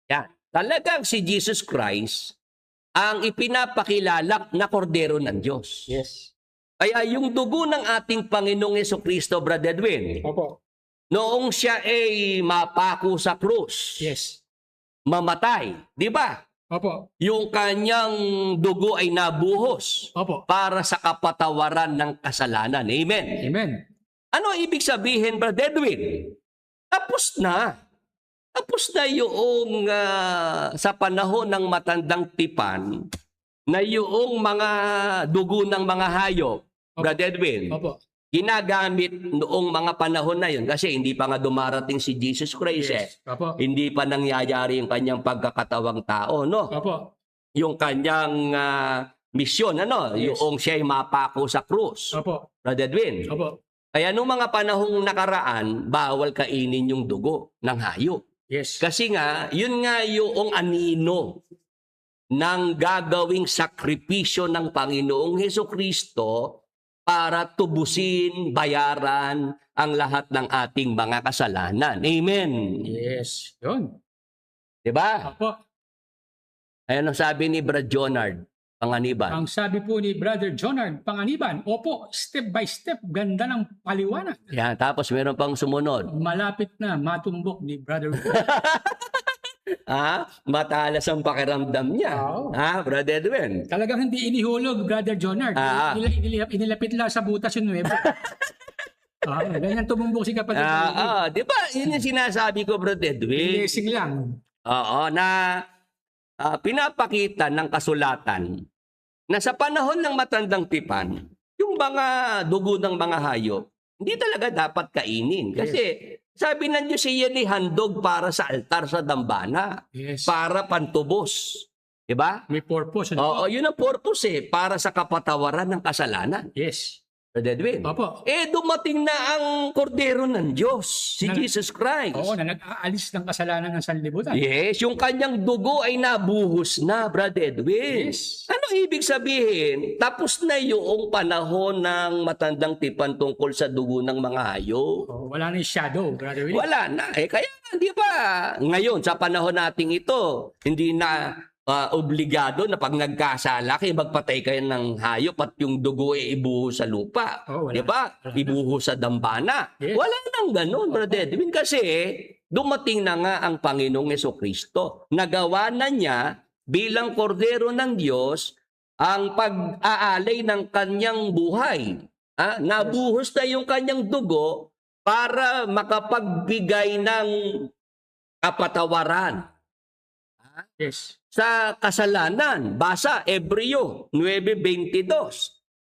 Yan. Talagang si Jesus Christ ang ipinapakilala na kordero ng Diyos. Yes. Kaya yung dugo ng ating Panginoong Jesucristo, Brother Edwin, Opo. noong siya ay mapako sa krus, Yes. mamatay, di ba? Opo. Yung kanyang dugo ay nabuhos Opo. para sa kapatawaran ng kasalanan. Amen. Amen. Ano ibig sabihin, Brother Edwin? Tapos na. Tapos na yung sa panahon ng matandang tipan na yung mga dugo ng mga hayop, Brother Edwin, Opo. ginagamit noong mga panahon na yun kasi hindi pa nga dumarating si Jesus Christ. Yes. Opo. Hindi pa nangyayari yung kanyang pagkakatawang tao, no? Opo. Yung kanyang misyon, ano? Yes. Yung siya'y mapako sa krus. Opo. Brother Edwin. Opo. Kaya noong mga panahong nakaraan, bawal kainin yung dugo ng hayop. Yes. Kasi nga, yun nga yung anino ng gagawing sakripisyo ng Panginoong Hesukristo para tubusin, bayaran ang lahat ng ating mga kasalanan. Amen. Yes. Yun. Diba? Opo. Ayan ang sabi ni Brad Jonard, Panganiban. Ang sabi po ni Brother Jonard Panganiban, opo, step by step, ganda ng paliwanag. Yan, tapos meron pang sumunod. Malapit na matumbok ni Brother Matalas ang pakiramdam niya. Oo. Brother Edwin. Talagang hindi inihulog, Brother Jonard. Inilapit lang sa butas yung nuevo. Ganyan tumumbok si kapatid. Di ba? Yun yung sinasabi ko, Brother Edwin. Blessing lang. Oo, na pinapakita ng kasulatan na sa panahon ng matandang tipan, yung mga dugo ng mga hayop, hindi talaga dapat kainin. Kasi sabi ng Diyos, iyan ay handog para sa altar sa dambana. Yes. Para pantubos. Diba? May purpose. Oo, yun ang purpose para sa kapatawaran ng kasalanan. Yes. Brother Edwin. Opo. Dumating na ang kordero ng Diyos, si Jesus Christ. Oo, na nag-aalis ng kasalanan ng sanlibutan. Yes, yung kanyang dugo ay nabuhos na, Brother Edwin. Yes. Ano ibig sabihin? Tapos na yung panahon ng matandang tipan tungkol sa dugo ng mga hayop. Wala na yung shadow, Brother Willie. Wala na. Kaya di ba, ngayon, sa panahon nating ito, hindi na obligado na pag nagkasala kayo, magpatay kayo ng hayop at yung dugo ay ibuhos sa lupa. Wala. Di ba? Ibuhos sa dambana. Yes. Wala nang ganun, Brother Edwin. Kasi dumating na nga ang Panginoong Jesucristo. Nagawa na niya bilang kordero ng Diyos ang pag-aalay ng kanyang buhay. Nabuhos na yung kanyang dugo para makapagbigay ng kapatawaran. Yes. Sa kasalanan. Basa, Hebreo 9:22.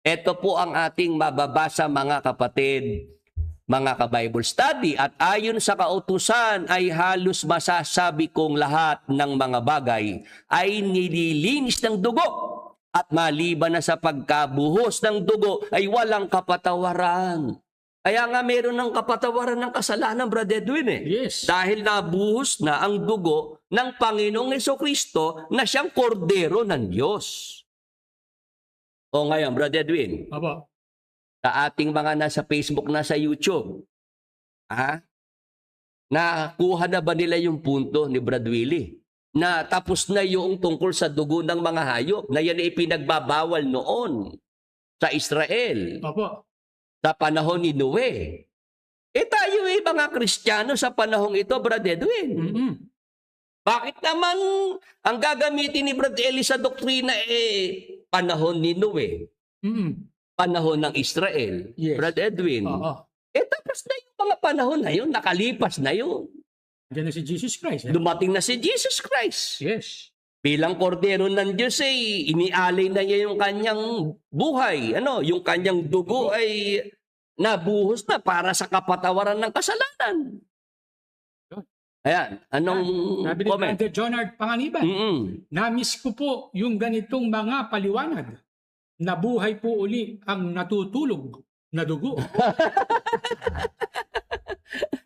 Ito po ang ating mababasa, mga kapatid, mga ka-Bible study. At ayon sa kautusan ay halos masasabi kong lahat ng mga bagay ay nililinis ng dugo. At maliban na sa pagkabuhos ng dugo ay walang kapatawaran. Kaya nga meron ng kapatawaran ng kasalanan, Brother Edwin. Yes. Dahil nabuhos na ang dugo ng Panginoong Jesucristo na siyang kordero ng Diyos. O ngayon, Brother Edwin, Opo. sa ating mga nasa Facebook, nasa YouTube, nakuha na ba nila yung punto ni Brad Willie? Na tapos na yung tungkol sa dugo ng mga hayop na yan ay pinagbabawal noon sa Israel. Opo. Sa panahon ni Noe. Tayo mga Kristiyano sa panahong ito, Brad Edwin. Mm-mm. Bakit naman ang gagamitin ni Brad Eli sa doktrina panahon ni Noe? Mm-mm. Panahon ng Israel. Yes. Brad Edwin. Oo. Tapos na yung mga panahon na yun, nakalipas na yun. Diyan na si Jesus Christ. Dumating na si Jesus Christ. Yes. Bilang kordero ng Diyos inialay na niya yung kanyang buhay. Yung kanyang dugo ay nabuhos na para sa kapatawaran ng kasalanan. Ayan, anong Sabi ni comment? Brother Jonard Panganiban, namiss ko po yung ganitong mga paliwanag. Nabuhay po uli ang natutulog na dugo.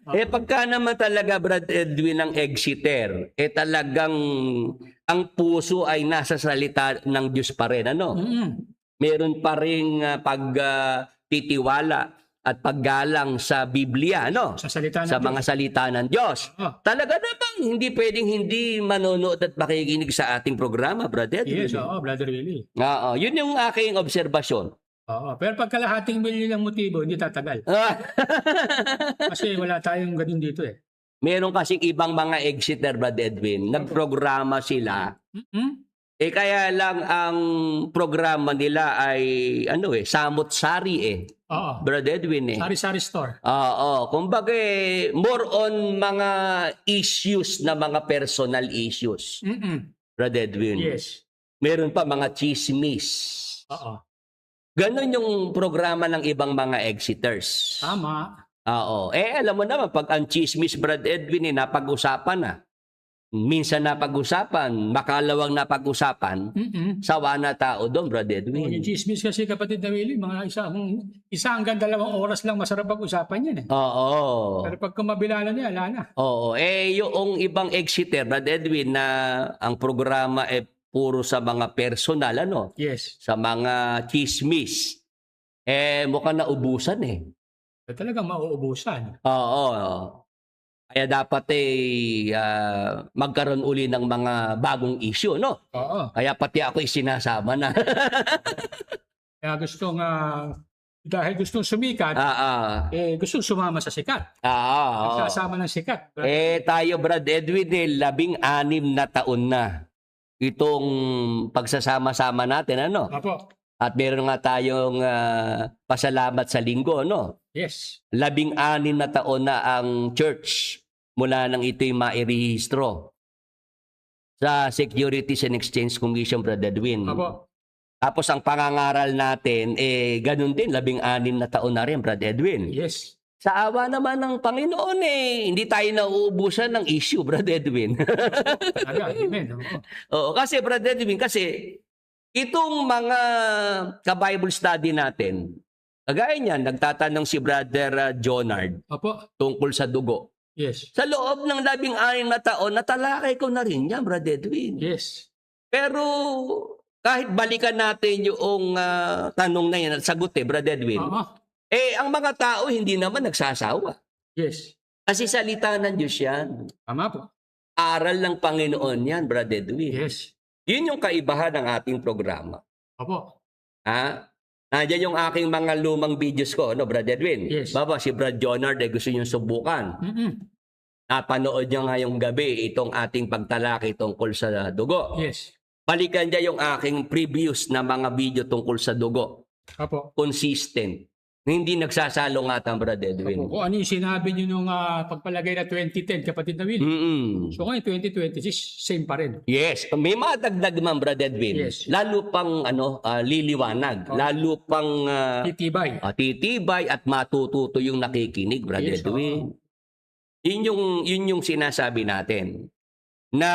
Pagka naman talaga, Brad Edwin, ang Exeter, talagang ang puso ay nasa salita ng Diyos pa rin. Ano? Meron pa rin pagtitiwala at paggalang sa Biblia, ano? Sa salita ng Sa Diyos. mga salita ng Diyos. Talaga namang hindi pwedeng hindi manonood at makikinig sa ating programa, Brad Edwin. Yes, Brother Willie. Oo, yun yung aking obserbasyon. Pero pag kalahating milyon ng motibo, hindi tatagal. Kasi wala tayong ganun dito eh. Meron kasing ibang mga Exeter, Brad Edwin, nagprograma sila. Kaya lang ang programa nila ay samot-sari Brad Edwin Sari-sari store. Oo, kumbaga more on mga issues na mga personal issues. Brad Edwin. Yes. Meron pa mga chismis. Ganon yung programa ng ibang mga Exeters. Tama. Oo. Alam mo naman, pag ang chismis, Brad Edwin, napag-usapan na. Minsan napag-usapan, makalawang napag-usapan, sawa na tao doon, Brad Edwin. Yung chismis kasi, kapatid na Willie, mga isa hanggang 2 oras lang masarap pag-usapan yan eh. Oo. Pero pag kumabila niya, ala na. Oo. Yung ibang Exeter, Brad Edwin, na ang programa puro sa mga personal, ano? Yes. Sa mga chismis. Mukhang naubusan Talagang mauubusan. Oo. Kaya dapat magkaroon uli ng mga bagong issue, no? Oo. Kaya pati ako sinasama na. Kaya dahil gustong sumikat, gustong sumama sa sikat. Nagsasama ng sikat. Tayo, Brad Edwin, 16 na taon na itong pagsasama-sama natin, ano? Apo. At meron nga tayong pasalamat sa linggo, no? Yes. 16 na taon na ang church mula nang ito'y mairehistro sa Securities and Exchange Commission, Brad Edwin. Apo. Tapos ang pangangaral natin, ganun din, 16 na taon na rin, Brad Edwin. Yes. Sa awa naman ng Panginoon, hindi tayo nauubusan ng issue, Brad Edwin. Amen. Oo, kasi Brad Edwin, itong mga ka-Bible study natin, kagaya niyan, nagtatanong si Brother Jonard tungkol sa dugo. Yes. Sa loob ng 16 na taon, natalakay ko na rin yan, Brad Edwin. Yes. Pero kahit balikan natin yung tanong na yan at sagot, Brad Edwin, ang mga tao hindi naman nagsasawa. Yes. Kasi salita ng Diyos yan. Tama po. Aral ng Panginoon yan, Brad Edwin. Yes. Yun yung kaibahan ng ating programa. Opo. Nandiyan yung aking mga lumang videos ko, no, Brad Edwin? Yes. Baba, si Brad Jonard, gusto nyo subukan. Napanood niya ngayong gabi itong ating pagtalaki tungkol sa dugo. Yes. Balikan niya yung aking previous na mga video tungkol sa dugo. Opo. Consistent. Hindi nagsasalungatan, Brad Edwin. Kung ano yung sinabi nyo nung pagpalagay na 2010, kapatid na Willie. So ngayon, 2026, same pa rin. Yes. May madagdag man, Brad Edwin. Yes. Lalo pang liliwanag. Lalo pang titibay at matututo yung nakikinig, Brad Edwin. Yun yung sinasabi natin. Na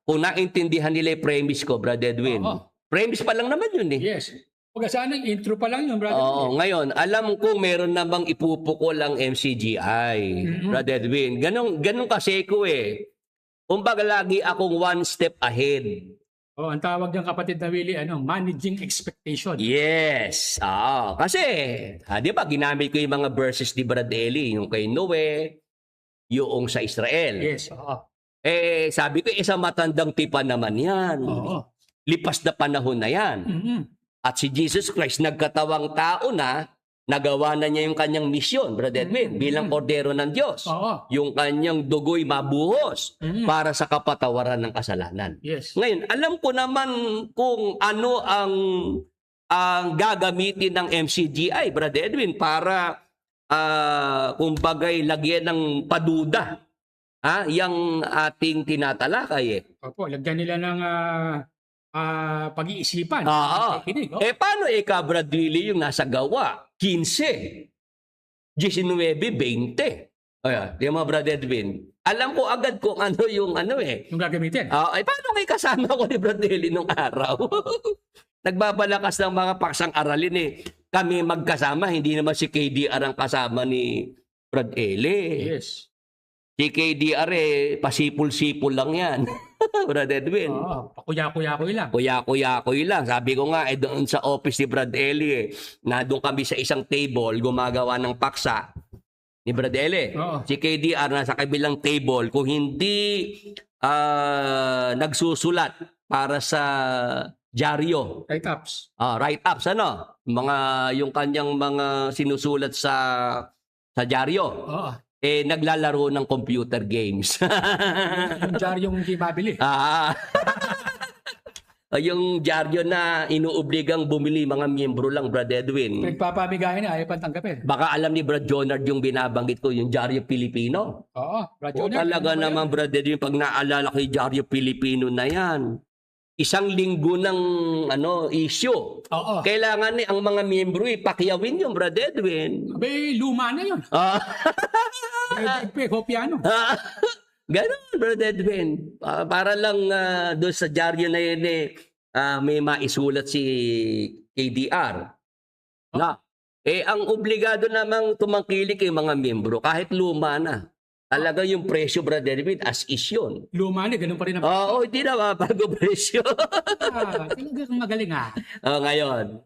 kung naintindihan nila yung premise ko, Brad Edwin. Premise pa lang naman yun Yes. Pag sana intro pa lang yun, brother. Ngayon, alam ko meron namang ipupukol ang MCGI, Brother Edwin. Ganun kasi ko Kumbaga lagi akong one step ahead. Ang tawag ng kapatid na Willie, managing expectation. Yes. Kasi, di ba, ginamit ko yung mga verses ni Brad Eli, yung kay Noe, yung sa Israel. Yes. Sabi ko, sa matandang tipan naman yan. Lipas na panahon na yan. At si Jesus Christ, nagkatawang tao na, nagawa na niya yung kanyang misyon, Brother Edwin, bilang kordero ng Diyos. Yung kanyang dugo'y mabuhos para sa kapatawaran ng kasalanan. Yes. Ngayon, alam ko naman kung ano ang gagamitin ng MCGI, Brother Edwin, para kumbagay lagyan ng paduda yung ating tinatalakay. Opo, lagyan nila ng pag-iisipan. Paano Brad Willie, yung nasa gawa? 15, 19, 20. Di ba, Brad Edwin? Alam ko agad kung ano yung Yung gagamitin. Paano kasama ko ni Brad Willie nung araw? Nagbabalakas ng mga paksang aralin Kami magkasama, hindi naman si KDR ang kasama ni Brad Eli. Yes. Si KDR pasipul-sipul lang yan. Brad Edwin. Oo, pakuya-kuya-kuy lang. Kuya-kuya-kuy lang. Sabi ko nga, doon sa office ni Brad Eli, na doon kami sa isang table, gumagawa ng paksa ni Brad Eli. Oo. Si KDR nasa kabilang table, kung hindi nagsusulat para sa dyaryo, Write-ups. write-ups, yung kanyang mga sinusulat sa dyaryo, Oo. naglalaro ng computer games. Yung diaryong hindi mabili. Yung dyaryo na inuobligang bumili mga miyembro lang, Brad Edwin. Nagpapamigahin na, ayaw pang tanggapin. Baka alam ni Brad Jonard yung binabanggit ko, yung dyaryo Pilipino. Oo. O talaga naman, Brad Edwin, pag naalala ko yung dyaryo Pilipino na yan, isang linggo ng issue. Oo. Kailangan ang mga miyembro pakyawin yung Brad Edwin. Abay, luma na yun. Kopya Ganon, Brad Edwin. Para lang doon sa dyaryo na yun may maisulat si KDR. Ang obligado namang tumangkilik yung mga miyembro kahit luma na. Talaga yung presyo, Brad Edwin, as is yun. Luma na, ganun pa rin ang Oo, hindi na mabago presyo. talagang magaling Ngayon,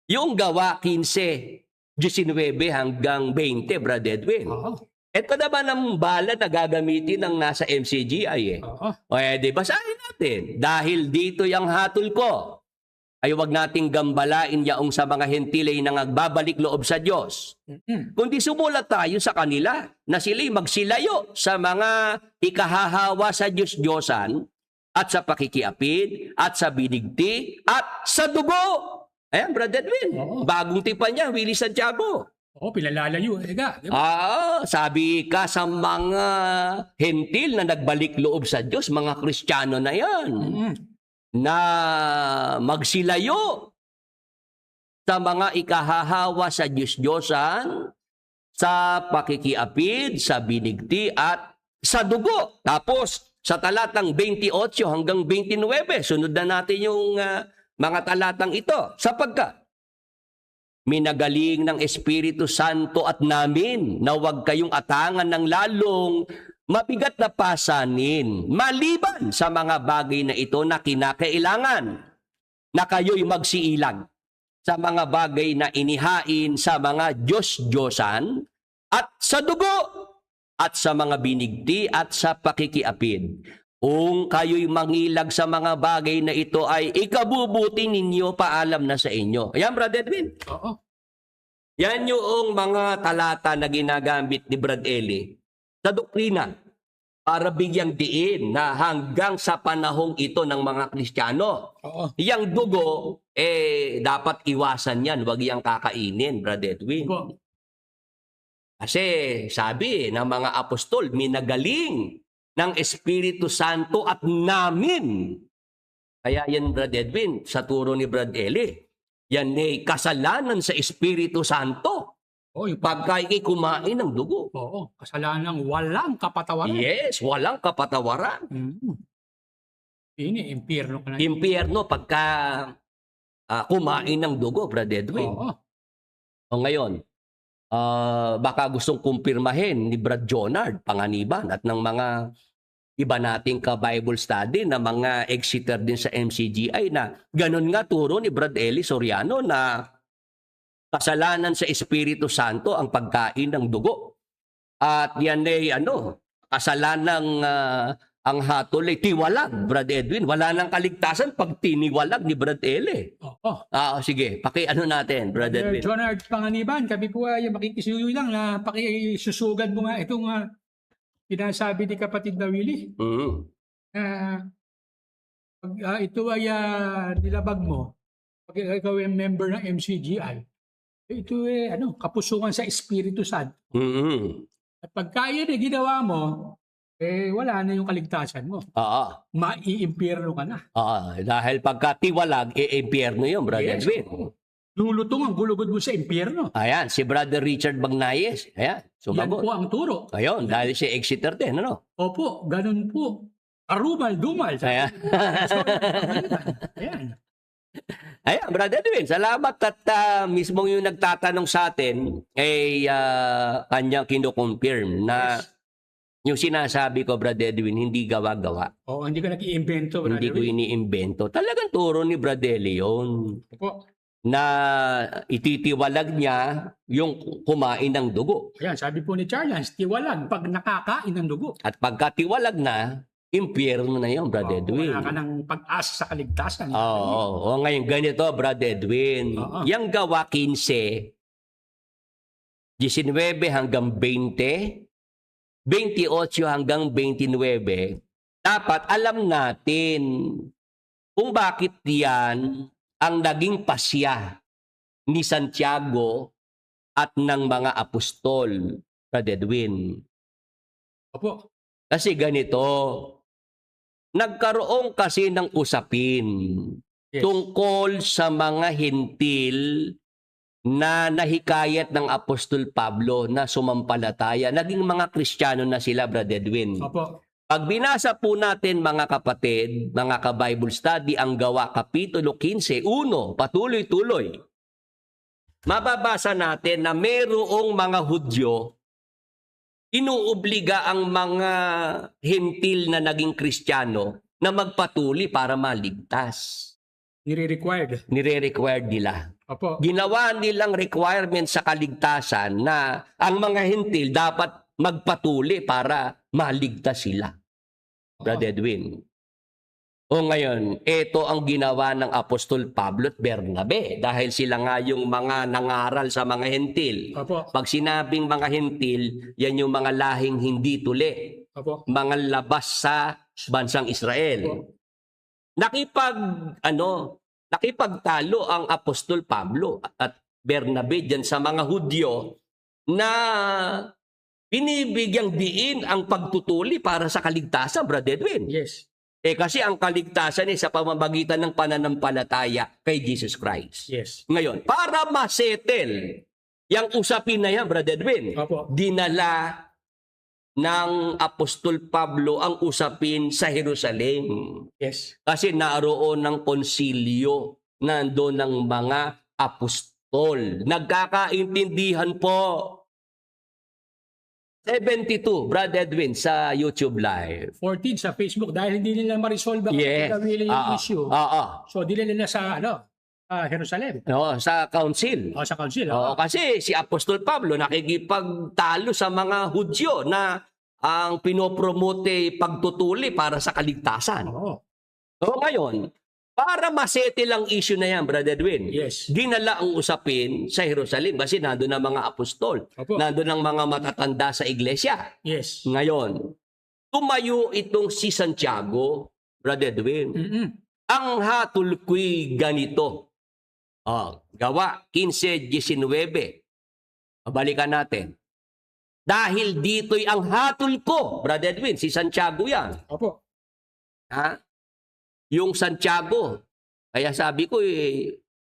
yung gawa 15, 19 hanggang 20, Brad Edwin. Oo. Ito naman ang bala na gagamitin ng nasa MCGI Oo. Di basahin natin. Dahil dito yung hatol ko, ay wag nating gambalain yaong sa mga hentilay na nagbabalik loob sa Diyos. Kundi sumulat tayo sa kanila na sila'y magsilayo sa mga ikahahawa sa Diyos-Diyosan at sa pakikiapid at sa binigti at sa dugo. Ayan, Brad Edwin. Oo. Bagong tipan niya, Willie Santiago. Oo, pinalalayo. Diba? Sabi ka sa mga hentil na nagbalik loob sa Diyos, mga Kristiyano na yan, na magsilayo sa mga ikahahawa sa Diyos-Diyosan, sa pakikiapid, sa binigti at sa dugo. Tapos, sa talatang 28 hanggang 29, sunod na natin yung mga talatang ito. Sapagkat, minagaling ng Espiritu Santo at namin na huwag kayong atangan ng lalong mabigat na pasanin, maliban sa mga bagay na ito na kinakailangan, na kayo'y magsiilag sa mga bagay na inihain sa mga Diyos-Diyosan at sa dugo at sa mga binigti at sa pakikiapid. Kung kayo'y mangilag sa mga bagay na ito ay ikabubuti ninyo, paalam na sa inyo. Ayan, Brad Edwin. Oo. Yan yung mga talata na ginagamit ni Brad Eli sa doktrina para bigyang diin na hanggang sa panahong ito ng mga Kristiyano. Oo. Yang dugo, dapat iwasan yan. Huwag yang kakainin, Brad Edwin. Oo. Kasi sabi ng mga apostol, minagaling ng Espiritu Santo at namin. Kaya yan, Brad Edwin, sa turo ni Brad Eli, yan ay kasalanan sa Espiritu Santo. Oo, yung Pagka kumain ng dugo. Oo, kasalanan walang kapatawaran. Yes, walang kapatawaran. Ini, impyerno ka na. Impyerno pagka kumain ng dugo, Brad Edwin. Oo. O ngayon, baka gustong kumpirmahin ni Brad Jonard, Panganiban, at ng mga iba nating ka-Bible study na mga exeter din sa MCGI na ganun nga turo ni Brad Eli Soriano na kasalanan sa Espiritu Santo ang pagkain ng dugo. At yan ay kasalanang ang hatol ay tiwalag, Brad Edwin. Wala nang kaligtasan pag tiniwalag ni Brad Eli. Oo. Sige, natin, Brad Edwin. Jonard Panganiban, kami po ay makikisuyo lang na pakisusugan mo nga itong sinasabi ni kapatid na Willie. Pag ito ay nilabag mo, pag ikaw ay member ng MCGI, ito ay kapusungan sa Espiritu Santo. At pagka yan ginawa mo, wala na yung kaligtasan mo. Maiimpyerno ka na. Dahil pagka tiwalag, impyerno yun, Brad Edwin. Lulutong ang gulugod mo sa impyerno. Ayan, si Brother Richard Bagnayes. Ayan, Yan sumagot. po ang turo. Ayun, dahil si Exeter din, Opo, ganun po. Arumal-dumal. Ayan. Ayan. Ayan, Brother Edwin, salamat at mismong yung nagtatanong sa atin ay kanyang kinukonfirm na yung sinasabi ko, Brother Edwin, hindi gawa-gawa. Oo, hindi ka nag-iimbento, Brother Hindi ko Edwin. iniimbento. Talagang turo ni Brother Leon Opo. na ititiwalag niya yung kumain ng dugo. Ayan, sabi po ni Charles, tiwalag pag nakakain ng dugo. At pagkatiwalag na, impyerno na yun, Brother Edwin. Wala ka ng pag-asa sa kaligtasan. Oo, ngayon ganito, Brother Edwin. Oo. Yang gawa 15, 19 hanggang 20, 28 hanggang 29, dapat alam natin kung bakit yan ang naging pasya ni Santiago at ng mga apostol, Brother Edwin. Opo. Kasi ganito, nagkaroon kasi ng usapin Yes. tungkol sa mga hentil na nahikayat ng Apostol Pablo na sumampalataya. Naging mga Kristiyano na sila, Brother Edwin. Opo. Pag binasa po natin, mga kapatid, mga ka-Bible study, ang Gawa Kapitulo 15, 1, patuloy-tuloy, mababasa natin na mayroong mga Hudyo, inuobliga ang mga hentil na naging Kristiyano na magpatuli para maligtas. Nire-required. Nire-required nila. Opo. Ginawa nilang requirement sa kaligtasan na ang mga hentil dapat magpatuli para maligtas sila. Brother Edwin. O ngayon, ito ang ginawa ng Apostol Pablo at Bernabe dahil sila nga yung mga nangaral sa mga hentil. Opo. Pag sinabing mga hentil, yan yung mga lahing hindi tuli, Opo. mga labas sa bansang Israel. Nakipagtalo ang Apostol Pablo at Bernabe diyan sa mga Hudyo na binibigyang diin ang pagtutuli para sa kaligtasan, Brother Edwin. Yes. Kasi ang kaligtasan ay sa pamamagitan ng pananampalataya kay Jesus Christ. Yes. Ngayon, para masettle yung usapin na yan, Brother Edwin, Opo. dinala ng Apostol Pablo ang usapin sa Jerusalem. Yes. Kasi naroon ng konsilyo, nandoon ng mga apostol. Nagkakaintindihan po. 72, Brother Edwin, sa YouTube Live. 14 sa Facebook dahil hindi nila ma-resolve ang Yes. yung issue. Oo. So, dili nila sa Jerusalem. Oo, sa council. O sa council. Oo, kasi si Apostol Pablo nakikipagtalo sa mga Hudyo na ang pinopromote pagtutuli para sa kaligtasan. Oo. So ngayon, para masettle ang issue na yan, Brother Edwin, Yes. dinala ang usapin sa Jerusalem kasi nandun ang mga apostol, Opo. nandun ang mga matatanda sa iglesia. Yes. Ngayon, tumayo itong si Santiago, Brother Edwin. Mm-mm. Ang hatol ko'y ganito. Gawa 15-19. Balikan natin. Dahil dito'y ang hatol ko, Brother Edwin, si Santiago yan. Opo. Ha? Yung Santiago. Kaya sabi ko,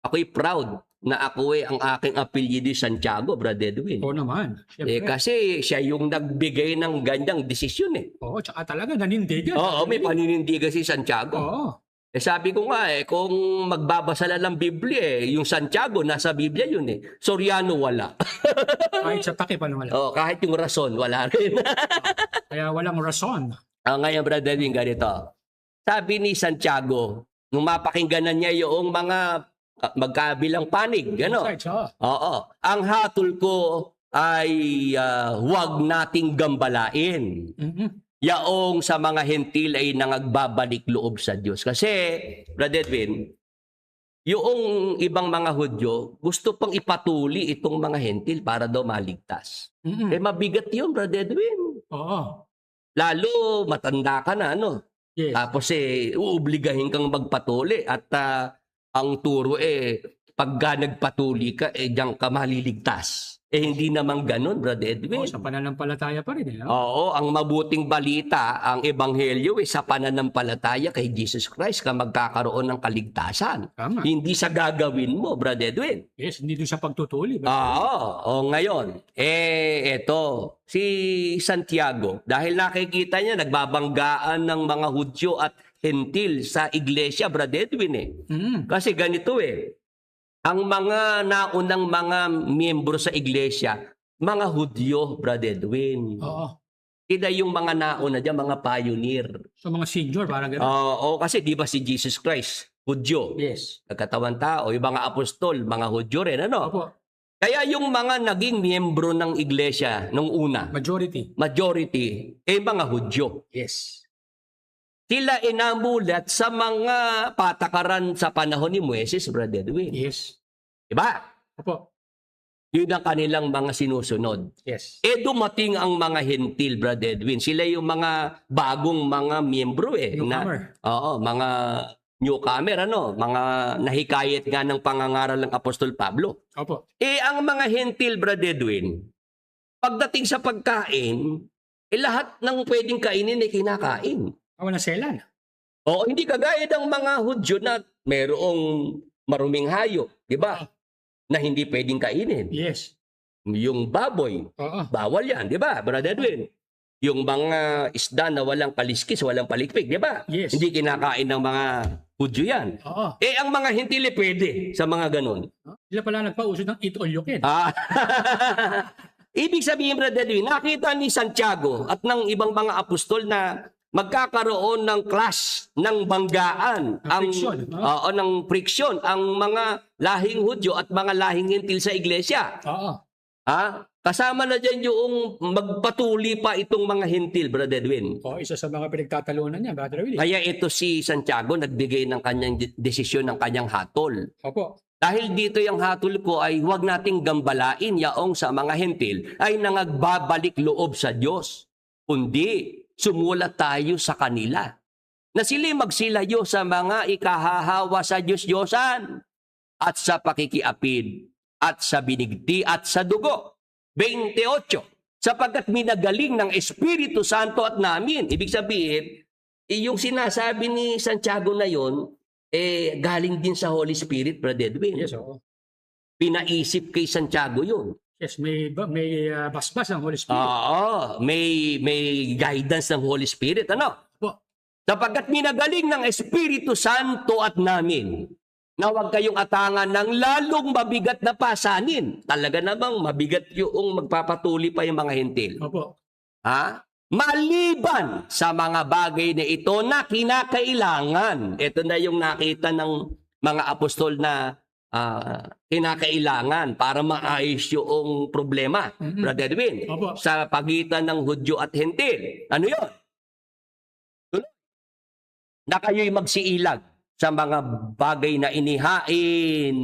ako'y proud na ako ang aking apelyido Santiago, Brother Edwin. Oo naman. Siyempre. Kasi siya yung nagbigay ng ganyang desisyon Oo, tsaka talaga nanindigan. Oo, may paninindigan si Santiago. Oo. Sabi ko nga kung magbabasa lang ng Biblia yung Santiago nasa Biblia yun Soriano wala. Kahit sa takip, ano wala. Kahit yung rason wala rin. Kaya walang rason. Ngayon, Brother Edwin, ganito. Sabi ni Santiago, nung mapakingganan niya yung mga magkabilang panig, gano? Insights, oo. Oo. Ang hatol ko ay huwag nating gambalain. Mm-mm. Yaong sa mga hentil ay nangagbabalik loob sa Diyos. Kasi, Brother Edwin, yung ibang mga Hudyo, gusto pang ipatuli itong mga hentil para daw maligtas. Mm-mm. Mabigat yun, Brother Edwin. Oo. Lalo, matanda ka na, Yes. Tapos uubligahin kang magpatuli at ang turo pagka nagpatuli ka, diyan ka maliligtas. Hindi naman ganun, Brother Edwin. Sa pananampalataya pa rin. Oo, ang mabuting balita, ang ebanghelyo sa pananampalataya kay Jesus Christ ka magkakaroon ng kaligtasan. Tama. Hindi sa gagawin mo, Brother Edwin. Yes, hindi doon sa pagtutuli. Ngayon, eto, si Santiago, dahil nakikita niya nagbabanggaan ng mga Hudyo at hentil sa iglesia, Brother Edwin eh. Mm. Kasi ganito eh, ang mga naunang mga miyembro sa iglesia, mga Hudyo, Brother Edwin. Oo. Sila yung mga nauna dyan, mga pioneer. So mga senior, parang gano'n. Oo, kasi di ba si Jesus Christ, Hudyo, Yes. nagkatawan tao, yung mga apostol, mga Hudyo rin, ano? Opo. Kaya yung mga naging miyembro ng iglesia nung una, Majority. majority, mga Hudyo. Yes. Sila inamulat sa mga patakaran sa panahon ni Moises, Brother Edwin. Yes. Diba? Opo. Yun ang kanilang mga sinusunod. Yes. Dumating ang mga hentil, Brother Edwin. Sila yung mga bagong mga miyembro Newcomer. Oo, mga newcomer, mga nahikayat nga ng pangangaral ng Apostol Pablo. Opo. Ang mga hentil, Brother Edwin, pagdating sa pagkain, lahat ng pwedeng kainin ay kinakain. Wala selan. Oo, hindi kagaya ng mga Hudyo na merong maruming hayop, di ba? Na hindi pwedeng kainin. Yes. Yung baboy, Oo. bawal yan, di ba, Brother Edwin? Yung mga isda na walang kaliskis, walang palikpik, di ba? Yes. Hindi kinakain ng mga Hudyo yan. Oo. Ang mga hintili pwede sa mga ganun. Sila pala nagpauso ng eat all you can. Ibig sabihin, Brother Edwin, nakita ni Santiago at ng ibang mga apostol na magkakaroon ng clash, ng banggaan, Friction, ng friction, ang mga lahing Hudyo at mga lahing hintil sa iglesia. Oo. Kasama na dyan yung magpatuli pa itong mga hintil, Brother Edwin. Isa sa mga pinagtatalunan niya, Brother Willie. Kaya ito si Santiago nagbigay ng kanyang desisyon, ng kanyang hatol. Opo. Dahil dito yung hatol ko ay huwag nating gambalain yaong sa mga hentil ay nangagbabalik loob sa Diyos. Kundi sumulat tayo sa kanila na sila magsilayo sa mga ikahahawa sa Diyos-Diyosan at sa pakikiapid at sa binigti at sa dugo. 28. Sapagkat minagaling ng Espiritu Santo at namin. Ibig sabihin, yung sinasabi ni Santiago na yon, galing din sa Holy Spirit, Brother Edwin. Yes, oo. Pinaisip kay Santiago yun. Yes, may basbas ng Holy Spirit. Oo, may guidance ng Holy Spirit, Opo. Sapagkat minagaling ng Espiritu Santo at namin na huwag kayong atangan ng lalong mabigat na pasanin. Talaga namang mabigat yung magpapatuli pa yung mga hentil. Opo. Maliban sa mga bagay na ito na kinakailangan. Ito na yung nakita ng mga apostol na kinakailangan para maayos yung problema, Brother Edwin, Opo. sa pagitan ng Hudyo at hentil. Ano yun? Na kayo'y magsiilag sa mga bagay na inihain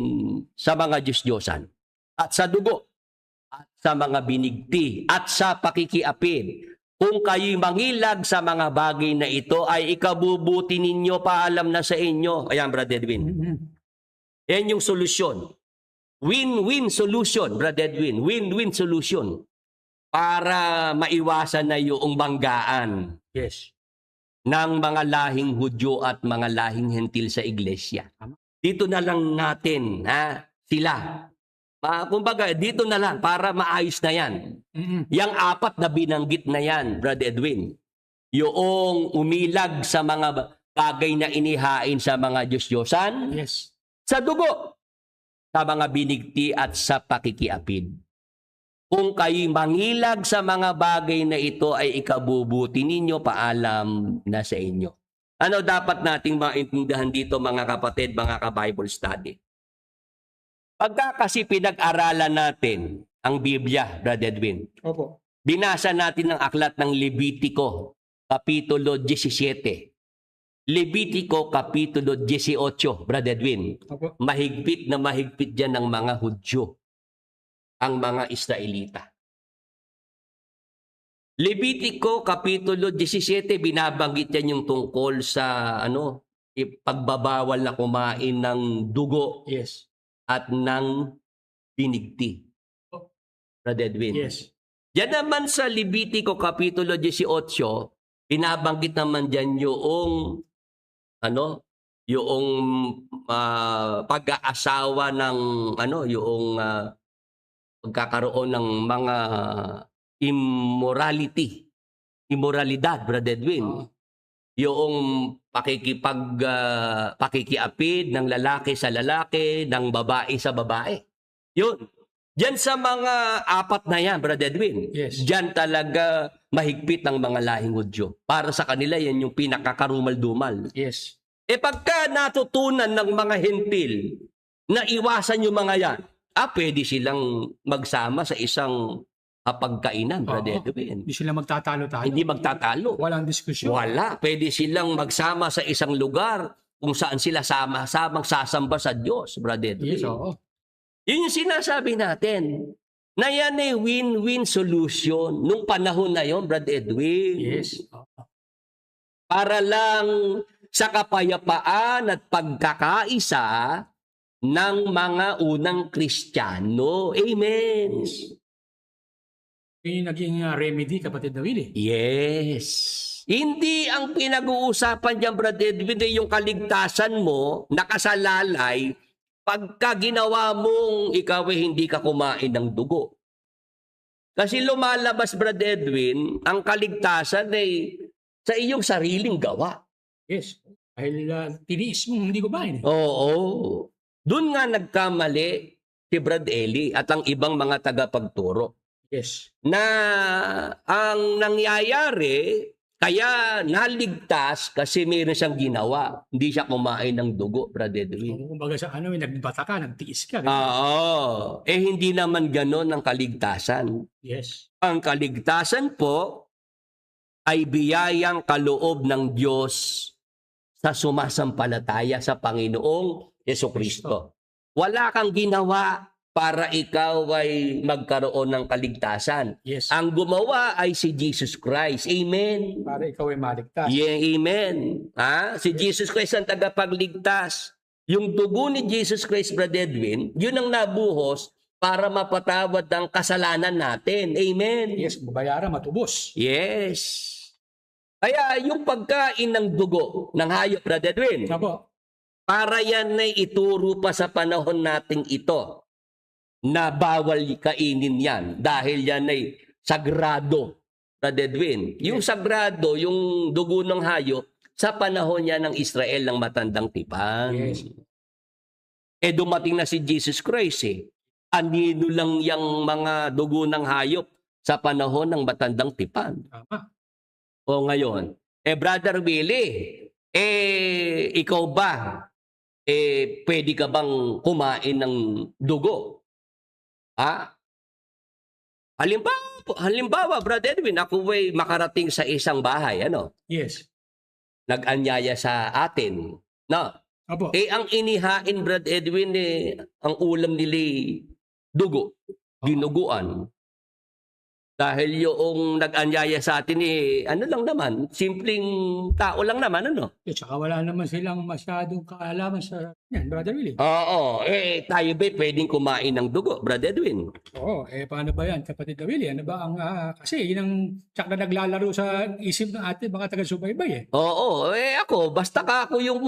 sa mga Diyos-Diyosan at sa dugo at sa mga binigti at sa pakikiapid. Kung kayo'y mangilag sa mga bagay na ito ay ikabubuti ninyo, paalam na sa inyo. Ayan, Brother Edwin. Yan yung solusyon. Win-win solution, Brother Edwin. Win-win solution para maiwasan na yung banggaan. Yes. Ng mga lahing Hudyo at mga lahing hentil sa iglesia. Dito na lang natin, sila. Kumbaga, dito na lang para maayos na yan. Yang apat na binanggit na yan, Brother Edwin. Yung umilag sa mga bagay na inihain sa mga Diyos-Diyosan. Yes. Sa dugo, sa mga binigti at sa pakikiapid. Kung kayo'y mangilag sa mga bagay na ito ay ikabubuti ninyo, paalam na sa inyo. Ano dapat nating maintindihan dito, mga kapatid, mga ka-Bible study? Pagka kasi pinag-aralan natin ang Biblia, Brother Edwin, Opo. binasa natin ang aklat ng Levitico, Kapitulo 17. Levitico, Kapitulo 18, Brother Edwin. Opo. Mahigpit na mahigpit dyan ng mga Hudyo, ang mga Israelita. Levitico, Kapitulo 17, binabanggit yan yung tungkol sa pagbabawal na kumain ng dugo Yes. at ng binigti. Brother Edwin. Yes. Yan naman sa Levitico, Kapitulo 18, binabanggit naman dyan yung pag-aasawa ng yung pagkakaroon ng mga immoralidad, Brother Edwin. Yung pakikiapid ng lalaki sa lalaki, ng babae sa babae. Yun. Diyan sa mga apat na yan, Brother Edwin. Yes. Diyan talaga mahigpit ng mga lahing Hudyo. Para sa kanila, yan yung pinakakarumal-dumal. Yes. Pagka natutunan ng mga hentil na iwasan yung mga yan, pwede silang magsama sa isang pagkainan, Brother Edwin. Hindi sila magtatalo-talo. Hindi magtatalo. Walang diskusyon. Wala. Pwede silang magsama sa isang lugar kung saan sila samang sasamba sa Diyos, Brother Edwin. Yes, oo. Yun yung sinasabi natin na yan ay win-win solution nung panahon na yon, Brother Edwin. Yes. Para lang sa kapayapaan at pagkakaisa ng mga unang Kristiyano. Amen. Yun yung naging remedy, kapatid na Willie. Yes. Hindi ang pinag-uusapan dyan, Brother Edwin, yung kaligtasan mo, nakasalalay, pagka ginawa mong ikaw ay hindi ka kumain ng dugo. Kasi lumalabas, Brother Edwin, ang kaligtasan ay sa iyong sariling gawa. Yes. Dahil tiniis mo hindi kumain. Oo. Doon nga nagkamali si Brad Eli at ang ibang mga tagapagturo. Yes. Na ang nangyayari, kaya naligtas kasi meron siyang ginawa. Hindi siya kumain ng dugo, Brother Edwin. Kumbaga sa nagbata ka, nagtiis ka. Oo. Hindi naman ganon ang kaligtasan. Yes. Ang kaligtasan po ay biyayang kaloob ng Diyos sa sumasampalataya sa Panginoong Jesucristo. Wala kang ginawa para ikaw ay magkaroon ng kaligtasan. Yes. Ang gumawa ay si Jesus Christ. Amen. Para ikaw ay maligtas. Yeah, amen. Si Jesus Christ ang tagapagligtas. Yung dugo ni Jesus Christ, Brother Edwin, yun ang nabuhos para mapatawad ang kasalanan natin. Amen. Yes, babayaran, matubos. Yes. Kaya yung pagkain ng dugo ng hayop, Brother Edwin, Apo. para yan ay ituro pa sa panahon nating ito na bawal kainin yan dahil yan ay sagrado, Brother Edwin. Yung sagrado, yung dugo ng hayop, sa panahon niya ng Israel ng matandang tipan. Yes. Dumating na si Jesus Christ Anino lang yung mga dugo ng hayop sa panahon ng matandang tipan. Tama. O ngayon, Brother Willie, ikaw ba, pwede ka bang kumain ng dugo? Halimbawa, Brother Edwin, ako ay makarating sa isang bahay, Yes. nag-anyaya sa atin. No? Apo. Ang inihain, Brother Edwin, ang ulam nila dugo, dinuguan. Dahil yung nag-anyaya sa atin, ano lang naman, simpleng tao lang naman, Tsaka wala naman silang masyadong kaalaman sa yan, Brother Willie. Oo, tayo ba pwedeng kumain ng dugo, Brother Edwin? Oo, paano ba yan, kapatid na Willie? Ano ba ang, kasi yun ang tsak na naglalaro sa isip ng ating mga taga-subaybay Oo, ako, basta ka ako yung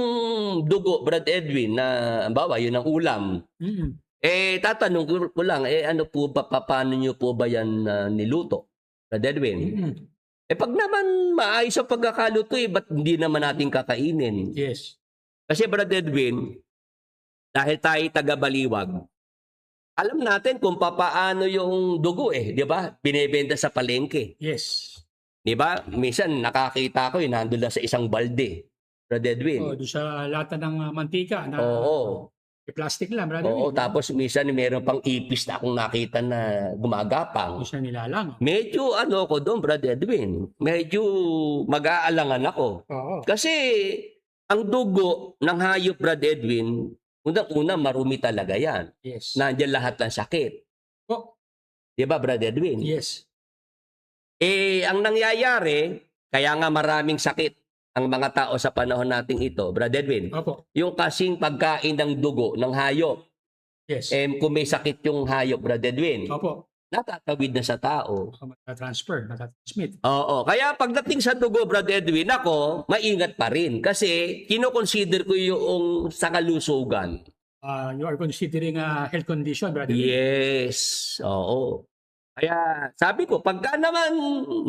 dugo, Brother Edwin, na, bawa, yun ang ulam. Mm-hmm. Tatanong ko lang, ano po ba, paano nyo po ba yan niluto, Brother Edwin? Mm-hmm. Pag naman maayos ang pagkakaluto, ba't hindi naman natin kakainin? Yes. Kasi, Brother Edwin, dahil tayo taga-Baliwag, alam natin kung paano yung dugo, di ba? Binebenta sa palengke. Yes. Di ba? Minsan, nakakita ko, nandun lang sa isang balde, Brother Edwin. Doon sa lata ng mantika na Oo. plastic lang, Brother Oo, Willie. tapos minsan meron pang ipis na akong nakita na gumagapang. Doon siya nilalang. Medyo ko doon, Brother Edwin. Medyo mag-aalangan ako. Oo. Kasi ang dugo ng hayop, Brother Edwin, unang-una marumi talaga yan. Yes. Nandiyan lahat ng sakit. Oh, Di ba, Brother Edwin? yes. Ang nangyayari, kaya nga maraming sakit ang mga tao sa panahon nating ito, Brother Edwin. Opo. Yung kasing pagkain ng dugo ng hayop. Yes. Kung may sakit yung hayop, Brother Edwin, Opo. natatawid na sa tao. Matatransfer, matatransmit. Oo. Kaya pagdating sa dugo, Brother Edwin, ako, maingat pa rin. Kasi kinoconsider ko yung sa kalusugan. You are considering a health condition, Brother Willie. Yes. Oo. Kaya sabi ko, pagka naman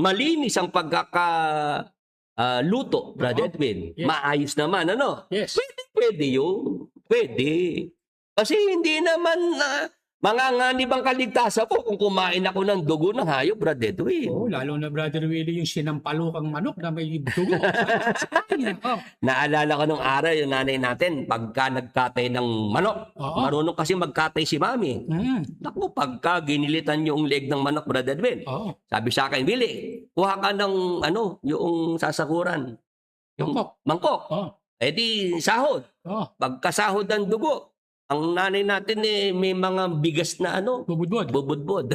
malinis ang luto, Brother Edwin. Yes. Maayos naman, ano? Yes. Pwede yun. Pwede. Kasi hindi naman manganganib ang kaligtasan ko kung kumain ako ng dugo ng hayop, Brother Edwin. Oo, lalo na Brother Willie, yung sinampalukang manok na may dugo. Oh. Naalala ko nung araw yung nanay natin, pagka nagkatay ng manok, Oo. marunong kasi magkatay si mami. Naku, pagka ginilitan yung leg ng manok, Brother Edwin, Oo. sabi sa akin, Willie, kuha ka ng yung sasakuran. Yung mangkok. Oo. Eh di, sahod. Oo. Pagkasahod ng dugo, ang nanay natin may mga bigas na Bubudbod. bubudbod.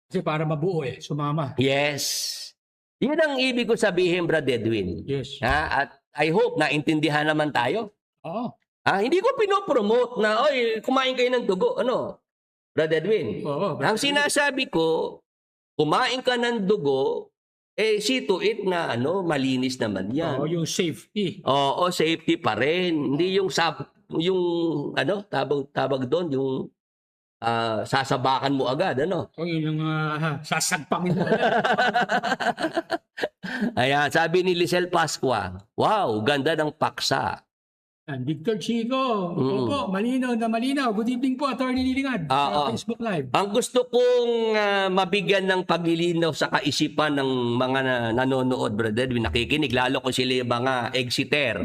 Kasi para mabuo sumama. Yes. Yun ang ibig ko sabihin, Brother Edwin. Yes. At I hope naintindihan naman tayo. Oo. Hindi ko pinopromote na, oy, kumain kayo ng dugo. Brother Edwin? Oo. Ang sinasabi ko, kumain ka ng dugo, see to it na malinis naman yan. Oo, yung safety. Oo, safety pa rin. Hindi yung tabag doon, yung sasabakan mo agad, O yun yung sasagpangin mo. Ayan, sabi ni Lisel Pascua, wow, ganda ng paksa. Victor Chico. Opo, malinaw na malinaw. Good evening po, Attorney Lilingad. Sa Facebook Live. Ang gusto kong mabigyan ng paglilinaw sa kaisipan ng mga nanonood, Brother Edwin, nakikinig, lalo kung sila yung mga exiter.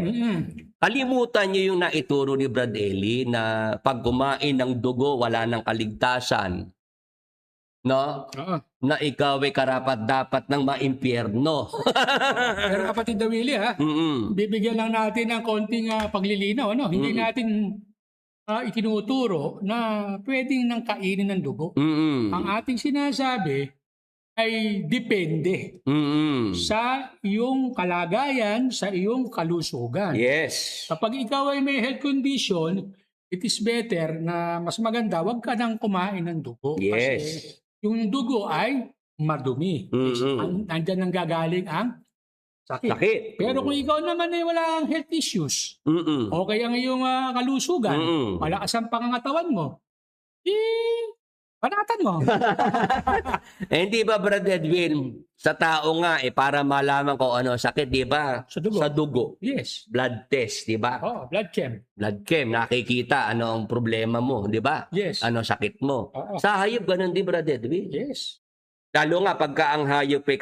Kalimutan nyo yung naituro ni Brad Eli na pag kumain ng dugo, wala ng kaligtasan. No? Oo. Na ikaw ay karapat-dapat ng maimpyerno. Pero kapatid na Willie, bibigyan lang natin ng konting paglilinaw. Hindi natin itinuturo na pwedeng nang kainin ng dugo. Ang ating sinasabi ay depende sa iyong kalagayan, sa iyong kalusugan. Yes. Kapag ikaw ay may health condition, it is better na mas maganda wag ka nang kumain ng dugo. Yes. Kasi yung dugo ay madumi. Nandiyan nang gagaling ang sakit. Pero kung ikaw naman ay wala ang health issues, okay ang iyong kalusugan, malakas ang pangangatawan mo, panatan mo. Hindi ba, Brother Edwin, sa tao nga, para malaman ko ano sakit, di ba? Sa dugo. Sa dugo. Yes. Blood test, di ba? Blood chem. Blood chem, nakikita ano ang problema mo, di ba? Yes. Ano sakit mo. Oo. Sa hayop, ganun din, Brother Edwin. Yes. Lalo nga, pagka ang hayop ay